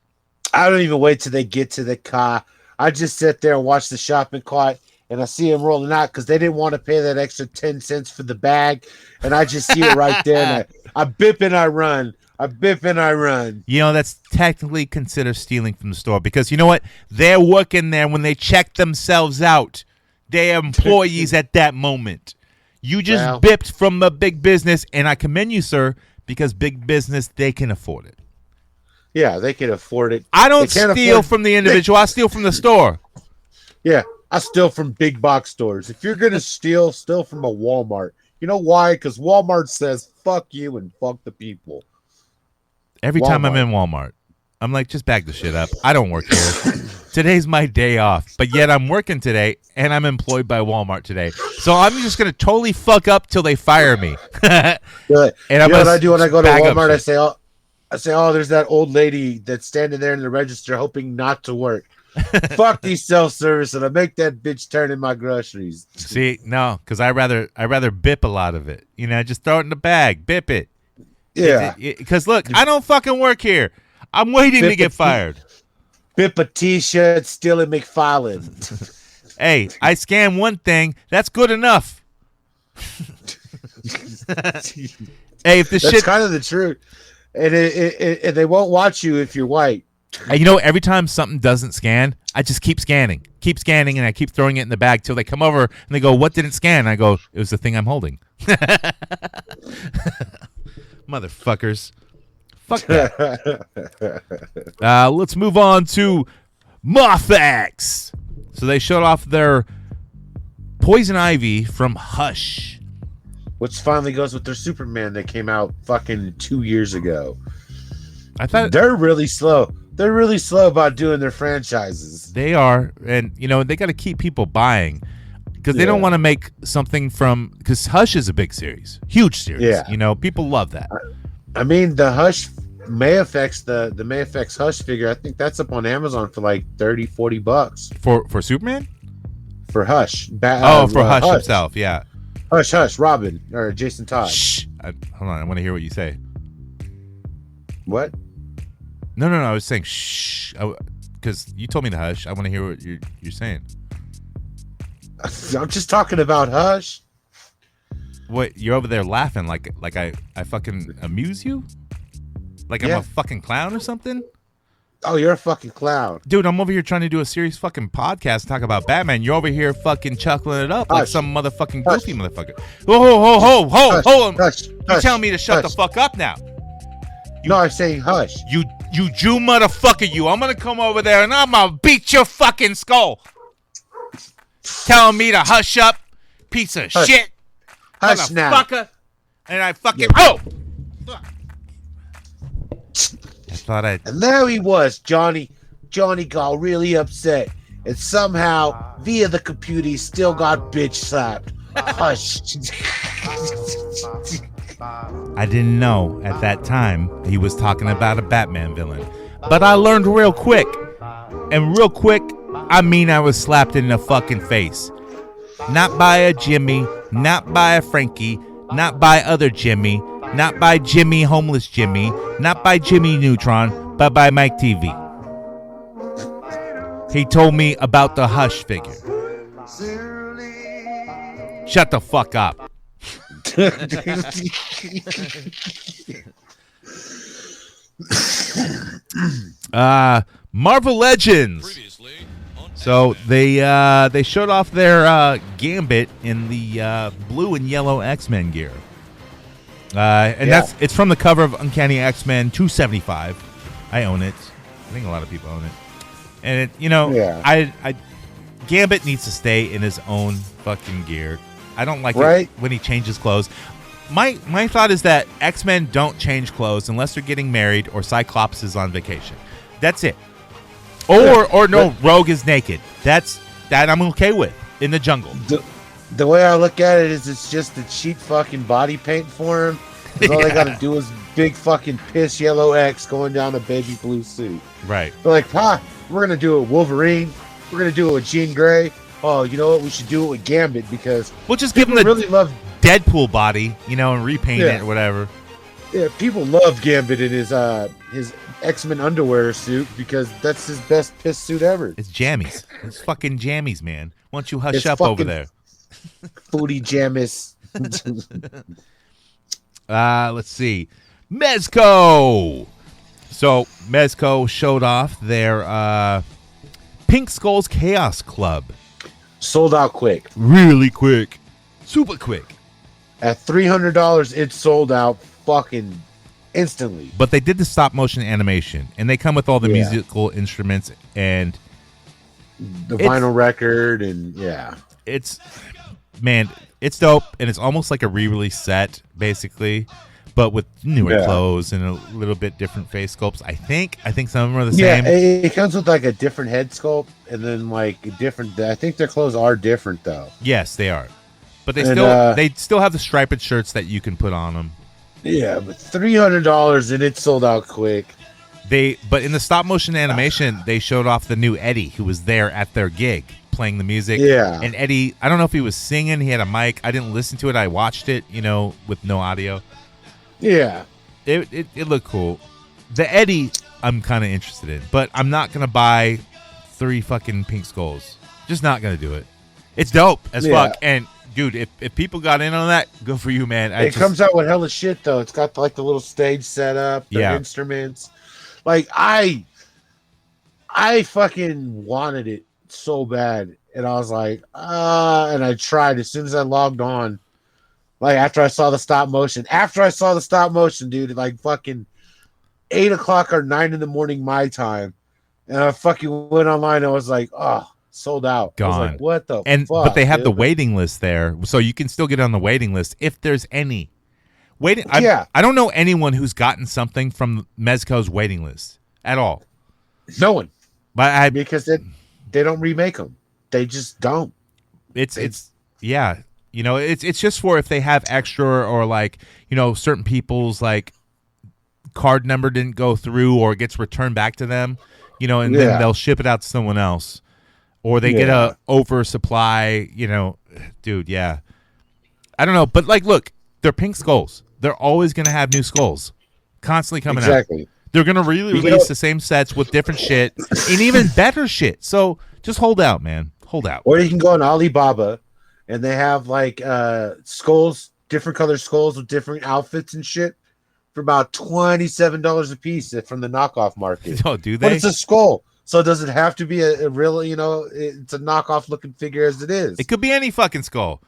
I don't even wait till they get to the car. I just sit there and watch the shopping cart. And I see them rolling out because they didn't want to pay that extra 10 cents for the bag. And I just see it right there. And I bip and I run. I bip and I run. You know, that's technically considered stealing from the store because you know what? They're working there when they check themselves out. They're employees at that moment. You just bipped from the big business, and I commend you, sir, because big business, they can afford it. Yeah, they can afford it. I don't steal from the individual. I steal from the store. Yeah, I steal from big box stores. If you're going to steal from a Walmart. You know why? Because Walmart says, fuck you and fuck the people. Every time I'm in Walmart, I'm like, just bag the shit up. I don't work here. Today's my day off, but yet I'm working today, and I'm employed by Walmart today. So I'm just going to totally fuck up till they fire me. And you know what I do when I go to Walmart? I say, oh, there's that old lady that's standing there in the register hoping not to work. Fuck these self-service, and I make that bitch turn in my groceries. See, no, because I rather bip a lot of it. You know, just throw it in the bag, bip it. Yeah. Because look, I don't fucking work here. I'm waiting to get fired. Bip a t-shirt, stealing McFarlane. Hey, I scan one thing. That's good enough. Hey, if the That's shit, kind of the truth. And they won't watch you if you're white. You know, every time something doesn't scan, I just keep scanning, and I keep throwing it in the bag till they come over and they go, "What didn't scan?" I go, "It was the thing I'm holding." Motherfuckers. Fuck that. Let's move on to Moffax. So they showed off their Poison Ivy from Hush. Which finally goes with their Superman that came out fucking 2 years ago. I thought they're really slow. They're really slow about doing their franchises. They are. And, you know, they got to keep people buying because they don't want to make something from, because Hush is a big series, huge series. Yeah. You know, people love that. I mean, the Hush Mayfx, the Mayfx Hush figure, I think that's up on Amazon for like $30-$40 for Superman. For Hush. For Hush himself, yeah. Hush, Robin or Jason Todd. Shh. Hold on, I want to hear what you say. What? No. I was saying shh, because you told me to hush. I want to hear what you're saying. I'm just talking about Hush. What, you're over there laughing like I fucking amuse you? Like I'm a fucking clown or something? Oh, you're a fucking clown. Dude, I'm over here trying to do a serious fucking podcast talk about Batman. You're over here fucking chuckling it up like some motherfucking goofy motherfucker. Hold on. You telling me to shut the fuck up now? No, I'm saying hush. You Jew motherfucker, you. I'm going to come over there and I'm going to beat your fucking skull. Telling me to hush up, piece of shit. Hush now. Motherfucker. And I fucking... Oh! I thought And there he was, Johnny. Johnny got really upset. And somehow, via the computer, he still got bitch slapped. Hush. I didn't know at that time he was talking about a Batman villain. But I learned real quick. And real quick, I mean I was slapped in the fucking face. Not by a Jimmy, not by a Frankie, not by other Jimmy, not by Jimmy Homeless Jimmy, not by Jimmy Neutron, but by Mike TV. He told me about the Hush figure. Shut the fuck up. Marvel Legends. So they showed off their Gambit in the blue and yellow X-Men gear. It's from the cover of Uncanny X-Men 275. I own it. I think a lot of people own it. And I Gambit needs to stay in his own fucking gear. I don't like it when he changes clothes. My thought is that X-Men don't change clothes unless they're getting married or Cyclops is on vacation. That's it. Or Rogue is naked. That I'm okay with in the jungle. The way I look at it is it's just a cheap fucking body paint for him. All they got to do is big fucking piss yellow X going down a baby blue suit. Right. They're like, we're going to do a Wolverine. We're going to do a Jean Grey. oh, you know what? We should do it with Gambit because We'll just give him people the really love. Deadpool body, and repaint it or whatever. Yeah, people love Gambit in his X-Men underwear suit because that's his best piss suit ever. It's jammies. It's fucking jammies, man. Why don't you hush It's up over there? Booty jammies. Let's see. Mezco. So Mezco showed off their Pink Skulls Chaos Club. Sold out quick. Really quick. Super quick. At $300, it sold out fucking instantly. But they did the stop motion animation, and they come with all the musical instruments and the vinyl record, and it's dope, and it's almost like a re-release set, basically, but with newer clothes and a little bit different face sculpts. I think some of them are the same. Yeah, it comes with like a different head sculpt, and then like a different. I think their clothes are different though. Yes, they are, but they still have the striped shirts that you can put on them. Yeah, but $300 and it sold out quick. But in the stop motion animation, they showed off the new Eddie, who was there at their gig playing the music. Yeah. And Eddie, I don't know if he was singing. He had a mic. I didn't listen to it. I watched it, with no audio. Yeah. It looked cool. The Eddie, I'm kind of interested in, but I'm not gonna buy 3 fucking Pink Skulls. Just not gonna do it. It's dope as fuck, and. Dude, if people got in on that, go for you, man. It comes out with hella shit though. It's got like the little stage setup, the instruments. Like I fucking wanted it so bad, and I was like, and I tried as soon as I logged on. Like after I saw the stop motion, dude, like fucking 8 o'clock or 9 in the morning my time, and I fucking went online and I was like, oh. Sold out. Gone. I was like, what the fuck? But they have the waiting list there, so you can still get on the waiting list if there's any waiting. I don't know anyone who's gotten something from Mezco's waiting list at all. No one. But because they don't remake them. They just don't. It's just for if they have extra or like certain people's like card number didn't go through or gets returned back to them, and then they'll ship it out to someone else. Or they get a oversupply, dude, yeah. I don't know, but like, look, they're Pink Skulls. They're always going to have new skulls constantly coming out. They're going to release the same sets with different shit and even better shit. So just hold out, man. Hold out. Or you can go on Alibaba and they have like skulls, different color skulls with different outfits and shit for about $27 a piece from the knockoff market. Oh, do they? But it's a skull. So it doesn't have to be a real, it's a knockoff looking figure as it is. It could be any fucking skull.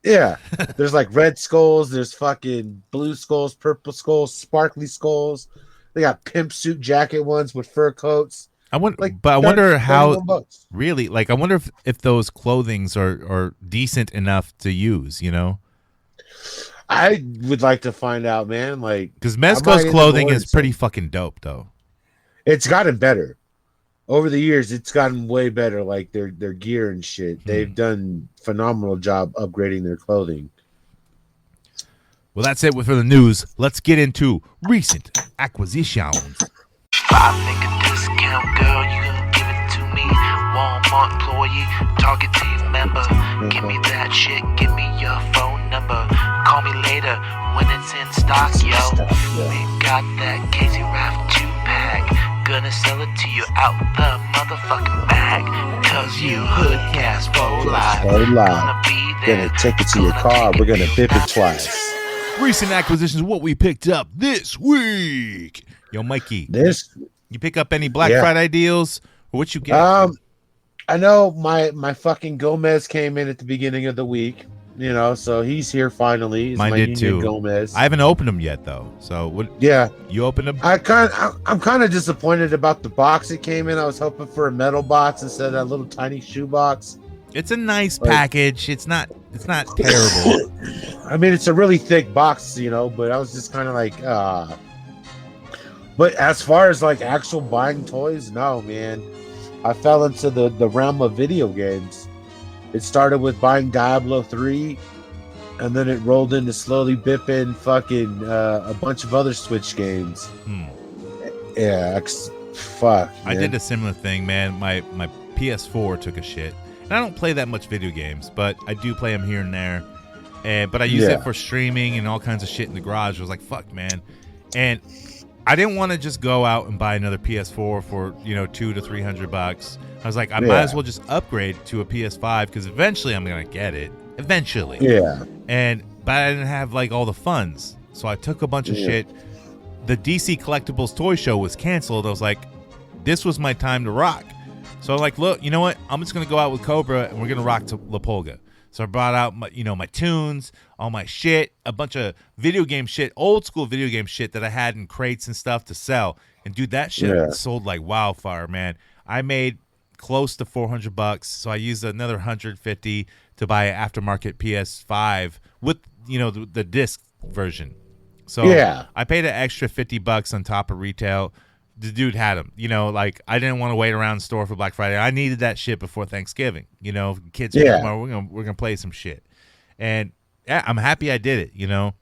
Yeah. There's like red skulls. There's fucking blue skulls, purple skulls, sparkly skulls. They got pimp suit jacket ones with fur coats. I wonder how really, like, I wonder if those clothings are decent enough to use, I would like to find out, man. Like, because Mezco's clothing is pretty fucking dope, though. It's gotten better. Over the years, it's gotten way better, like their gear and shit. They've done phenomenal job upgrading their clothing. Well, that's it for the news. Let's get into recent acquisitions. I make a discount, girl, you can give it to me. Walmart employee, Target team member. Give me that shit, give me your phone number. Call me later when it's in stock, yo. We got that Casey Raft 2-pack. Gonna sell it to you out the motherfucking bag. Cause you Hoodcast for life. Gonna be there. Gonna take it to your car. We're gonna bip it twice. Recent acquisitions, what we picked up this week. Yo, Mikey. You pick up any Black Friday deals? Or what you get? I know my fucking Gomez came in at the beginning of the week. So he's here finally. Mine did too. Gomez. I haven't opened them yet though. So what? Yeah, you opened them. I'm kind of disappointed about the box it came in. I was hoping for a metal box instead of that little tiny shoe box. It's a nice package. It's not terrible. I mean, it's a really thick box, but I was just kind of like, But as far as like actual buying toys, no, man. I fell into the realm of video games. It started with buying Diablo 3, and then it rolled into slowly bipping fucking a bunch of other Switch games. Yeah, fuck. Man. I did a similar thing, man. My PS4 took a shit, And I don't play that much video games, but I do play them here and there. But I use it for streaming and all kinds of shit in the garage. I was like, fuck, man. And I didn't want to just go out and buy another PS4 for, $200 to $300. I was like, I might as well just upgrade to a PS5 because eventually I'm going to get it. Eventually. Yeah. But I didn't have like all the funds. So I took a bunch of shit. The DC Collectibles Toy Show was canceled. I was like, this was my time to rock. So I'm like, look, you know what? I'm just going to go out with Cobra and we're going to rock to La Pulga. So I brought out my, my tunes, all my shit, a bunch of video game shit, old school video game shit that I had in crates and stuff to sell. And dude, that shit sold like wildfire, man. I made close to $400. So I used another $150 to buy an aftermarket PS5 with, the disc version. So I paid an extra $50 on top of retail. The dude had them, I didn't want to wait around the store for Black Friday. I needed that shit before Thanksgiving. Kids are come over, we're gonna play some shit, and I'm happy I did it.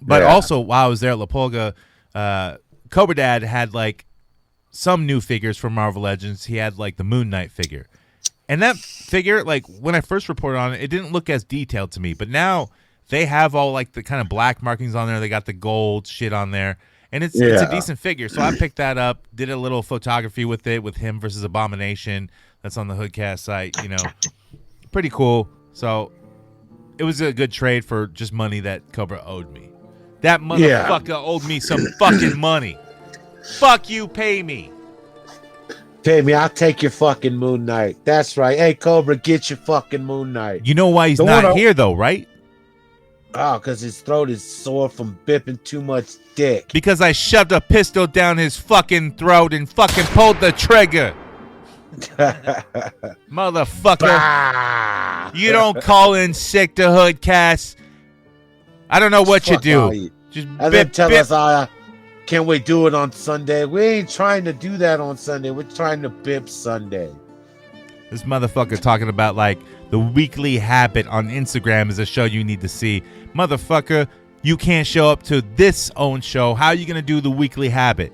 But also while I was there at La Pulga, Cobra Dad had like some new figures from Marvel Legends. He had like the Moon Knight figure, and that figure, like when I first reported on it, it didn't look as detailed to me. But now they have all like the kind of black markings on there. They got the gold shit on there. And it's a decent figure. So I picked that up, did a little photography with it, with him versus Abomination. That's on the Hoodcast site, Pretty cool. So it was a good trade for just money that Cobra owed me. That motherfucker owed me some fucking money. Fuck you, pay me. Pay me, I'll take your fucking Moon Knight. That's right. Hey, Cobra, get your fucking Moon Knight. You know why he's not here, though, right? Oh, because his throat is sore from bipping too much dick. Because I shoved a pistol down his fucking throat and fucking pulled the trigger. Motherfucker. Bah! You don't call in sick to Hoodcast. I don't know what you do. Just then tell us, can we do it on Sunday? We ain't trying to do that on Sunday. We're trying to bip Sunday. This motherfucker talking about like the Weekly Habit on Instagram is a show you need to see. Motherfucker, you can't show up to this own show. How are you going to do the Weekly Habit?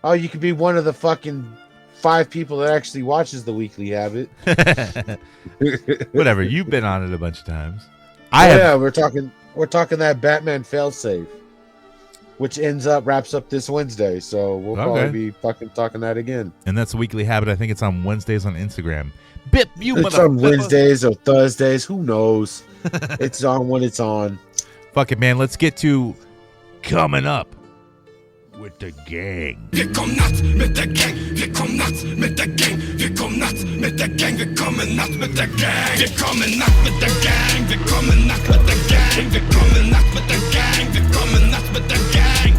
Oh, you could be one of the fucking 5 people that actually watches the Weekly Habit. Whatever, you've been on it a bunch of times. We're talking that Batman failsafe, which wraps up this Wednesday. So we'll probably be fucking talking that again. And that's a Weekly Habit. I think it's on Wednesdays on Instagram. It's on Wednesdays or Thursdays. Who knows? It's on when it's on. Fuck it, man. Let's get to coming up with the gang. Wir kommen nachts mit der Gang. Wir kommen nachts mit der Gang. Wir kommen nachts mit der Gang. Wir kommen nachts mit der Gang. Wir kommen nachts mit der Gang. Wir kommen nachts mit der Gang. Wir kommen nachts mit der Gang. Wir kommen nachts mit der Gang.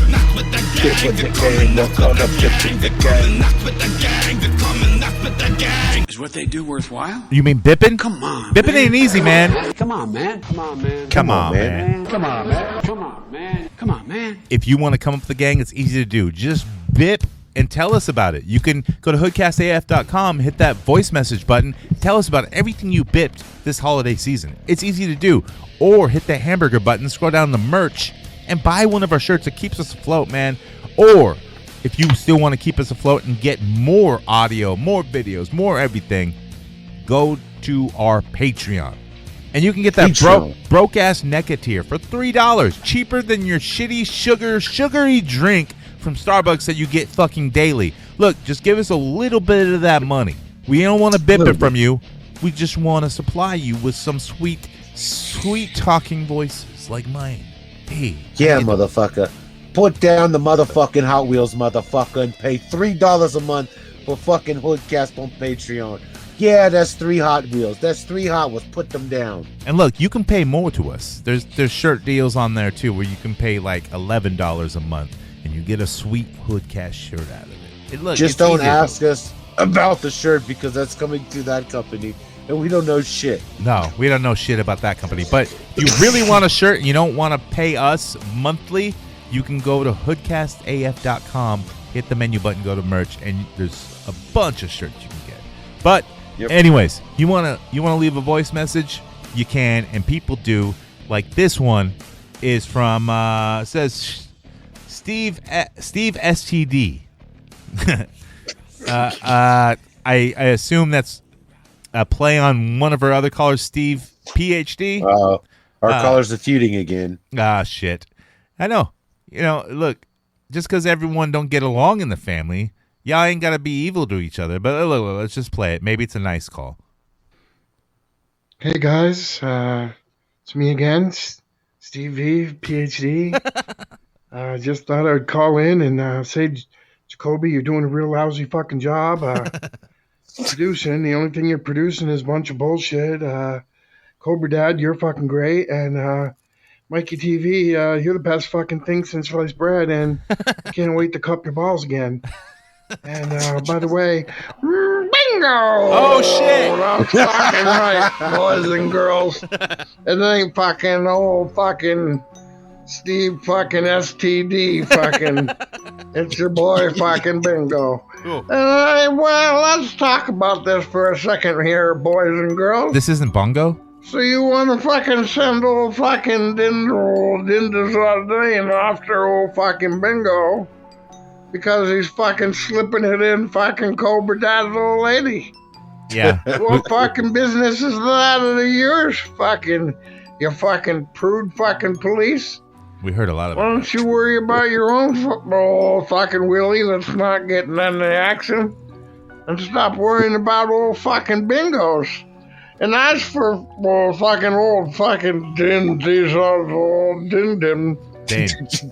Nachts mit der Gang. Wir kommen nachts mit der Gang. Wir kommen nachts mit der Gang. Wir kommen nachts mit der Gang. Is what they do worthwhile? You mean bipping? Come on. Bipping ain't easy, man. Come on, man. Come on, man. Come on, man. Come on, man. Come on, man. Come on, man. If you want to come up with the gang, it's easy to do. Just bip and tell us about it. You can go to HoodCastAF.com, hit that voice message button, tell us about everything you bipped this holiday season. It's easy to do. Or hit that hamburger button, scroll down the merch, and buy one of our shirts. It keeps us afloat, man. Or if you still want to keep us afloat and get more audio, more videos, more everything, go to our Patreon. And you can get that broke-ass NECA tier for $3, cheaper than your shitty sugary drink from Starbucks that you get fucking daily. Look, just give us a little bit of that money. We don't want to bip it from you. We just want to supply you with some sweet, sweet talking voices like mine. Hey. Yeah, motherfucker. Put down the motherfucking Hot Wheels, motherfucker, and pay $3 a month for fucking Hoodcast on Patreon. Yeah, that's 3 Hot Wheels. That's 3 Hot Wheels. Put them down. And look, you can pay more to us. There's shirt deals on there too, where you can pay like $11 a month, and you get a sweet Hoodcast shirt out of it. Just don't ask us about the shirt because that's coming to that company, and we don't know shit. No, we don't know shit about that company. But if you really want a shirt and you don't want to pay us monthly, you can go to HoodCastAF.com, hit the menu button, go to merch, and there's a bunch of shirts you can get. But anyways, you wanna leave a voice message, you can, and people do. Like this one is from says Steve STD. I assume that's a play on one of our other callers, Steve PhD. Our callers are feuding again. Shit. I know. Look, just because everyone don't get along in the family, y'all ain't got to be evil to each other. But look, let's just play it. Maybe it's a nice call. Hey, guys. It's me again, Steve V, PhD. Just thought I'd call in and say, Jacoby, you're doing a real lousy fucking job. Producing. The only thing you're producing is a bunch of bullshit. Cobra Dad, you're fucking great. And Mikey TV, you're the best fucking thing since sliced bread. And I can't wait to cup your balls again. And by the way, bingo! Oh, shit! That's fucking right, boys and girls. It ain't fucking old fucking Steve fucking STD fucking. It's your boy fucking Bingo. Cool. Well, let's talk about this for a second here, boys and girls. This isn't Bongo? So you want to fucking send old fucking Dinda Sardine after old fucking Bingo because he's fucking slipping it in fucking Cobra Dad's old lady. Yeah. What fucking business is that of yours? Fucking, you fucking prude fucking police. We heard a lot of Why don't you worry about your own football fucking Willie that's not getting into action? And stop worrying about old fucking Bingos. And as for old fucking these old din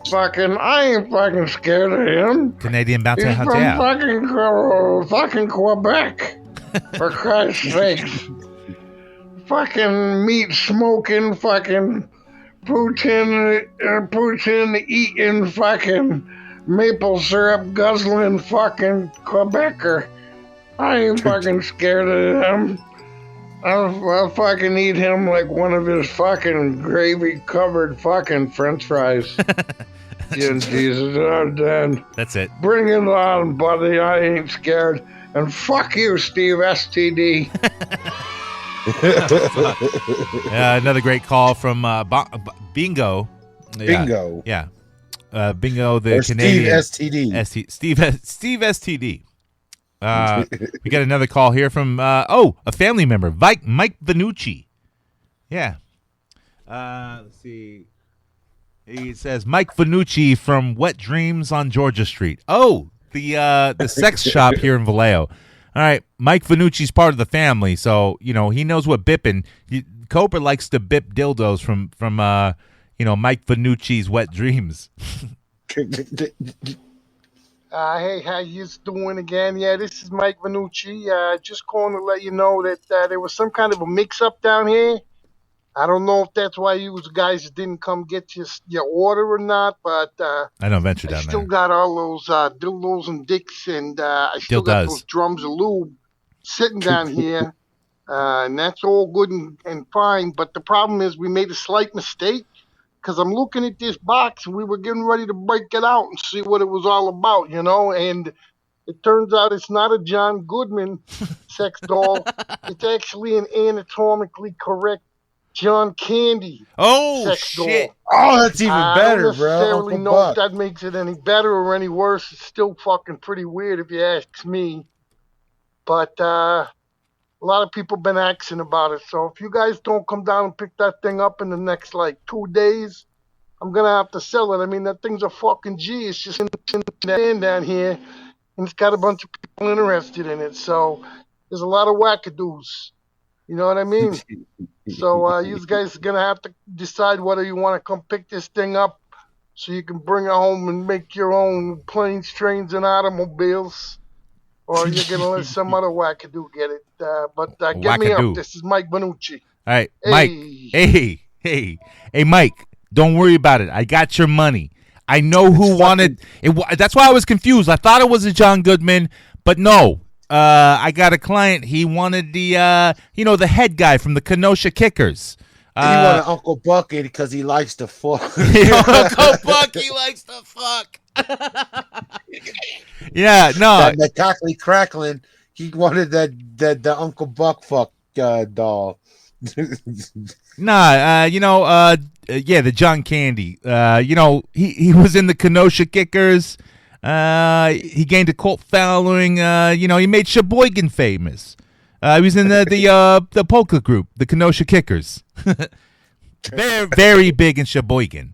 fucking, I ain't fucking scared of him. Canadian bounty He's from fucking Quebec. For Christ's sakes. Fucking meat smoking fucking Putin eating fucking maple syrup guzzling fucking Quebecer. I ain't fucking scared of him. I'll fucking eat him like one of his fucking gravy covered fucking French fries. Jesus, I'm dead. That's it. Bring it on, buddy. I ain't scared. And fuck you, Steve STD. Another great call from Bingo. Bingo. Yeah. Bingo, the or Canadian. Steve STD. Steve STD. We got another call here from, a family member, Mike Vanucci. Yeah. Let's see. He says, Mike Vanucci from Wet Dreams on Georgia Street. Oh, the sex shop here in Vallejo. All right, Mike Vanucci's part of the family, so he knows what bipping. Cobra likes to bip dildos from Mike Vanucci's Wet Dreams. Hey, how you doing again? Yeah, this is Mike Vanucci. Just calling to let you know that there was some kind of a mix-up down here. I don't know if that's why you guys didn't come get your order or not, but I don't venture down I still there. got all those dildos and dicks, and I still got those drums of lube sitting down here, and that's all good and fine. But the problem is we made a slight mistake because I'm looking at this box, and we were getting ready to break it out and see what it was all about, and it turns out it's not a John Goodman sex doll. It's actually an anatomically correct John Candy. Oh, sex shit. doll. Oh, that's even better, I don't necessarily bro. know if that makes it any better or any worse. It's still fucking pretty weird if you ask me. But a lot of people been asking about it. So if you guys don't come down and pick that thing up in the next, 2 days, I'm going to have to sell it. I mean, that thing's a fucking G. It's just in the down here, and it's got a bunch of people interested in it. So there's a lot of wackadoos. You know what I mean? So you guys are going to have to decide whether you want to come pick this thing up so you can bring it home and make your own planes, trains, and automobiles. Or you're going to let some other wackadoo get it. But get me up. This is Mike Vanucci. All right, Mike. Hey, Mike, don't worry about it. I got your money. I know who wanted it. That's why I was confused. I thought it was a John Goodman, but no. I got a client. He wanted the head guy from the Kenosha Kickers. He wanted Uncle Bucky because he likes to fuck. Uncle Bucky likes to fuck. Yeah, no. That Cockly Cracklin, he wanted the Uncle Buck fuck doll. Nah, the John Candy. He was in the Kenosha Kickers. He gained a cult following. He made Sheboygan famous. He was in the polka group, the Kenosha Kickers. Very, very big in Sheboygan.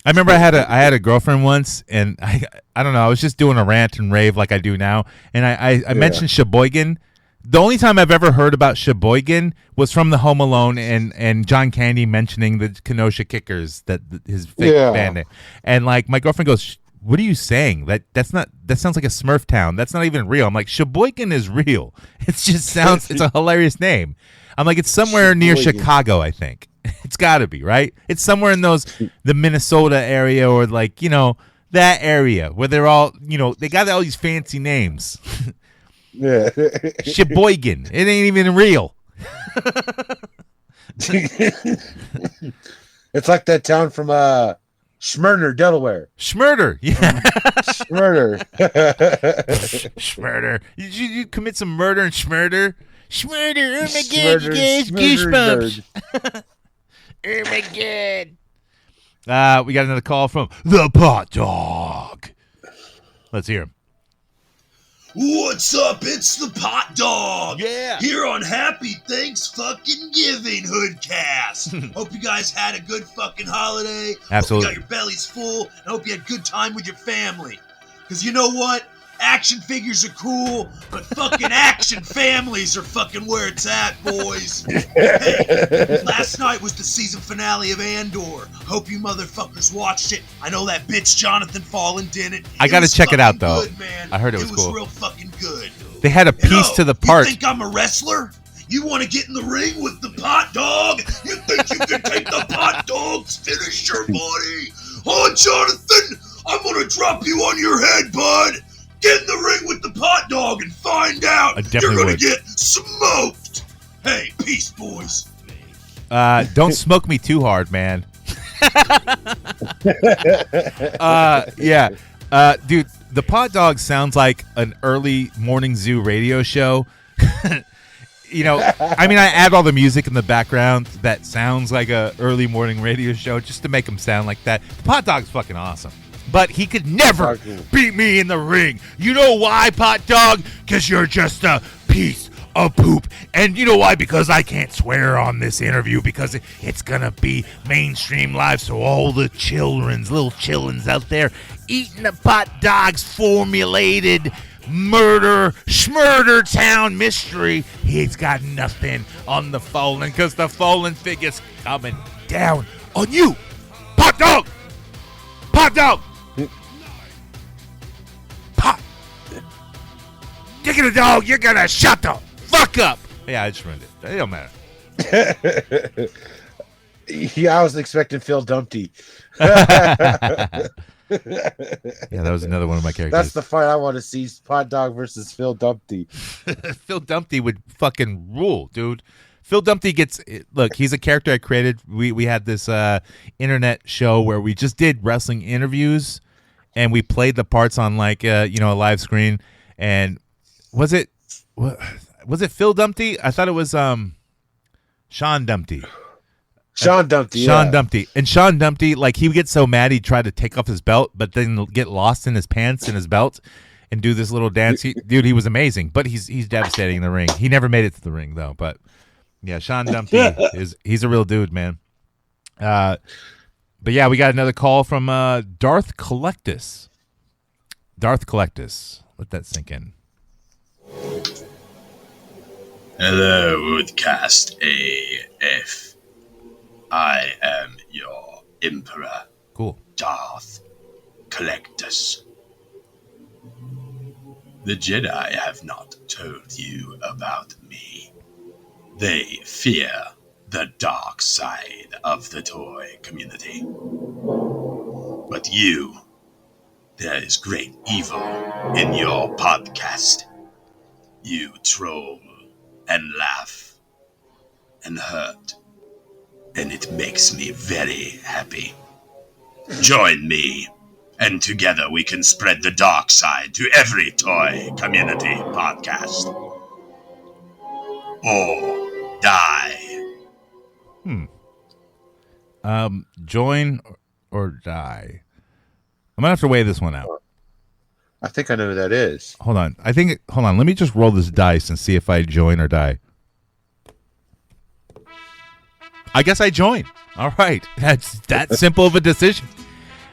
I remember I had a girlfriend once, and I don't know, I was just doing a rant and rave like I do now, and I mentioned Sheboygan. The only time I've ever heard about Sheboygan was from the Home Alone and John Candy mentioning the Kenosha Kickers, that his fake band name. And like my girlfriend goes, "What are you saying? That sounds like a Smurf town. That's not even real." I'm like, Sheboygan is real. It just sounds it's a hilarious name. I'm like, it's somewhere near Chicago, I think. It's got to be, right? It's somewhere in the Minnesota area, or like, that area where they're all, they got all these fancy names. Yeah. Sheboygan. It ain't even real. It's like that town from Smyrna, Delaware. Smyrna, yeah. Smyrna. Smyrna. Did you commit some murder in Smyrna? Smyrna, oh my God, you guys, goosebumps. Oh my God. We got another call from the Pot Dog. Let's hear him. What's up? It's the Pot Dog. Yeah. Here on Happy Thanks Fucking Giving Hoodcast. Hope you guys had a good fucking holiday. Absolutely. Hope you got your bellies full, and hope you had a good time with your family. Because you know what? Action figures are cool, but fucking action families are fucking where it's at, boys. Hey, last night was the season finale of Andor. Hope you motherfuckers watched it. I know that bitch Jonathan Fallen didn't. I gotta check it out, though. Good, man. I heard it was cool. It was real fucking good. They had a piece to the part. You think I'm a wrestler? You want to get in the ring with the Pot Dog? You think you can take the Pot Dog's finisher, buddy? Oh, Jonathan, I'm gonna drop you on your head, bud. Get in the ring with the Pot Dog and find out. You're gonna get smoked. Hey, peace, boys. Don't smoke me too hard, man. Yeah. Dude, the Pot Dog sounds like an early morning zoo radio show. I add all the music in the background that sounds like a early morning radio show just to make them sound like that. The Pot Dog's fucking awesome. But he could never beat me in the ring. You know why, Pot Dog? Because you're just a piece of poop. And you know why? Because I can't swear on this interview, because it's going to be mainstream live. So all the little chillins out there eating the Pot Dog's formulated Schmurder Town mystery, he's got nothing on the Fallen, because the Fallen figure's coming down on you. Pot Dog! Pot Dog! Pot! You're gonna dog, you're gonna shut the fuck up! Yeah, I just ruined it. It don't matter. Yeah, I was expecting Phil Dumpty. Yeah, that was another one of my characters. That's the fight I want to see: Pot Dog versus Phil Dumpty. Phil Dumpty would fucking rule, dude. Phil Dumpty look, he's a character I created. We had this internet show where we just did wrestling interviews, and we played the parts on like a live screen. And was it Phil Dumpty? I thought it was Sean Dumpty. Sean Dumpty. Sean Dumpty. And Sean Dumpty, like, he would get so mad he'd try to take off his belt, but then get lost in his pants and his belt and do this little dance. Dude, he was amazing, but he's devastating in the ring. He never made it to the ring, though. But, yeah, Sean Dumpty, he's a real dude, man. But, yeah, we got another call from Darth Collectus. Darth Collectus. Let that sink in. Hello, HoodCastAF. I am your Emperor. Cool. Darth Collectus. The Jedi have not told you about me. They fear the dark side of the toy community. But there is great evil in your podcast. You troll and laugh and hurt. And it makes me very happy. Join me, and together we can spread the dark side to every toy community podcast. Or die. Join or die. I'm gonna have to weigh this one out. I think I know who that is. Hold on. Hold on. Let me just roll this dice and see if I join or die. I guess I join. All right. That's that simple of a decision.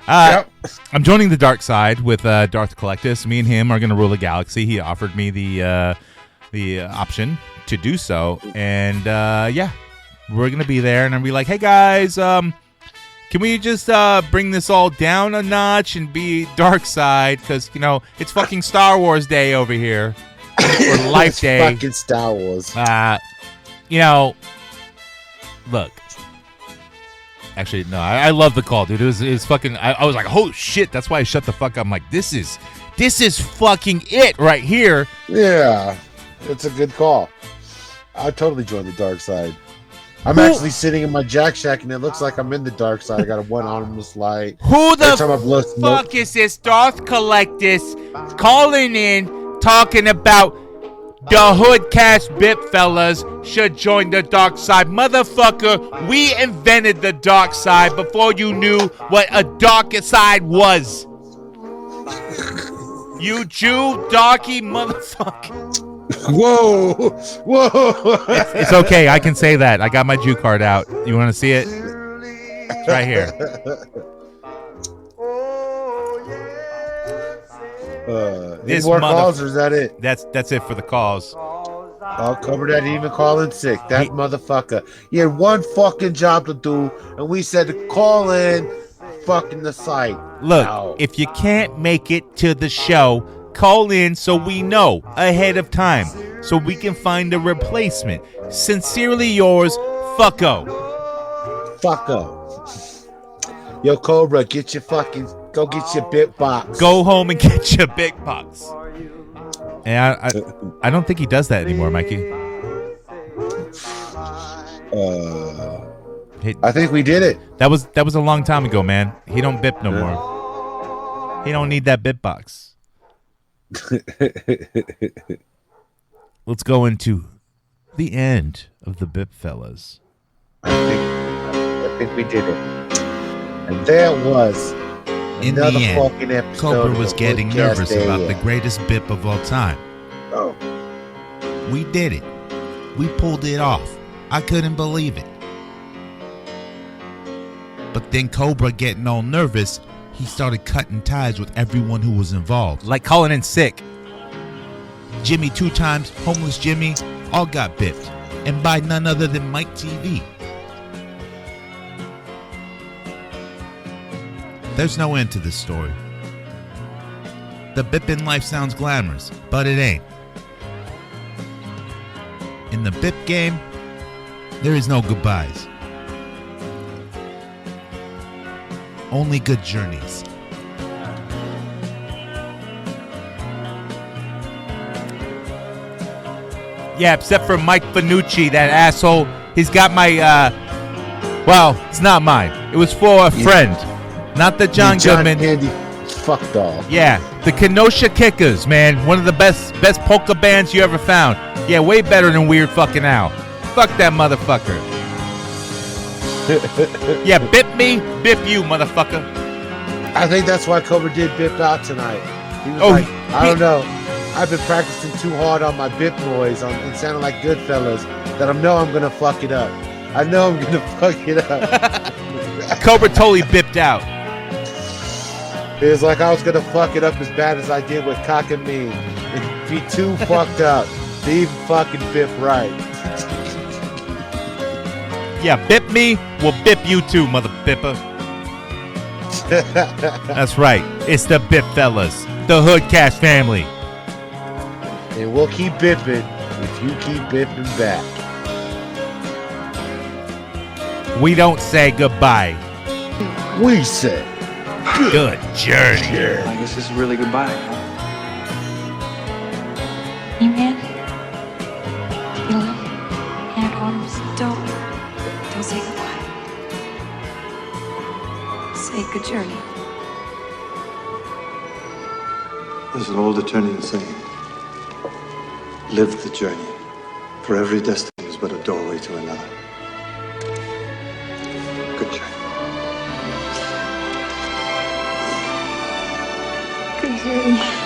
Yep. I'm joining the dark side with Darth Collectus. Me and him are going to rule the galaxy. He offered me the option to do so. And, yeah, we're going to be there. And I'm going to be like, hey, guys, can we just bring this all down a notch and be dark side? Because, you know, it's fucking Star Wars Day over here. Or Life Day. Fucking Star Wars. You know, look. Actually, no, I love the call, dude. It was fucking, I was like, oh, shit. That's why I shut the fuck up. I'm like, this is fucking it right here. Yeah, it's a good call. I totally joined the dark side. I'm actually sitting in my Jack Shack, and it looks like I'm in the dark side. I got a one armless light. Who the fuck is this Darth Collectus calling in, talking about the Hoodcast BipFellas should join the dark side? Motherfucker, we invented the dark side before you knew what a dark side was. You Jew, darky motherfucker. Whoa. It's okay. I can say that. I got my Jew card out. You want to see it? It's right here. This more calls, or is that it? That's it for the calls. I'll cover that even calling sick. That motherfucker. He had one fucking job to do, and we said to call in fucking the site. Look, if you can't make it to the show, call in so we know ahead of time, so we can find a replacement. Sincerely yours, Fucko. Yo, Cobra, get your fucking... Go get your bit box. Go home and get your big box. And I don't think he does that anymore, Mikey. I think we did it. That was a long time ago, man. He don't bip no more. He don't need that bit box. Let's go into the end of the BipFellas. I think we did it. And there was in the end, Cobra was getting nervous about the greatest bip of all time. Oh. We did it. We pulled it off. I couldn't believe it. But then Cobra getting all nervous, he started cutting ties with everyone who was involved. Like calling in sick. Jimmy 2 times, homeless Jimmy, all got bipped. And by none other than Mike TV. There's no end to this story. The bippin' life sounds glamorous, but it ain't. In the bip game, there is no goodbyes. Only good journeys. Yeah, except for Mike Finucci, that asshole. He's got my, well, it's not mine. It was for a friend. Not the John Goodman. Candy fuck doll. Yeah, the Kenosha Kickers, man. One of the best polka bands you ever found. Yeah, way better than Weird Fucking Al. Fuck that motherfucker. Yeah, bip me, bip you, motherfucker. I think that's why Cobra did bip out tonight. He was I don't know. I've been practicing too hard on my bip noise and sounding like Goodfellas that I know I'm gonna fuck it up. I know I'm gonna fuck it up. Cobra totally bipped out. It was like I was gonna fuck it up as bad as I did with Cock and Mean. It'd be too fucked up to even fucking bip right. Yeah, bip me, we'll bip you too, mother bipper. That's right. It's the BipFellas, the Hoodcast family. And we'll keep bipping if you keep bipping back. We don't say goodbye. We say good journey. I guess this is really goodbye. You man, you love and arms. Don't say goodbye. Say good journey. There's an old Eternian saying: live the journey, for every destiny is but a doorway to another. Good journey. dirty.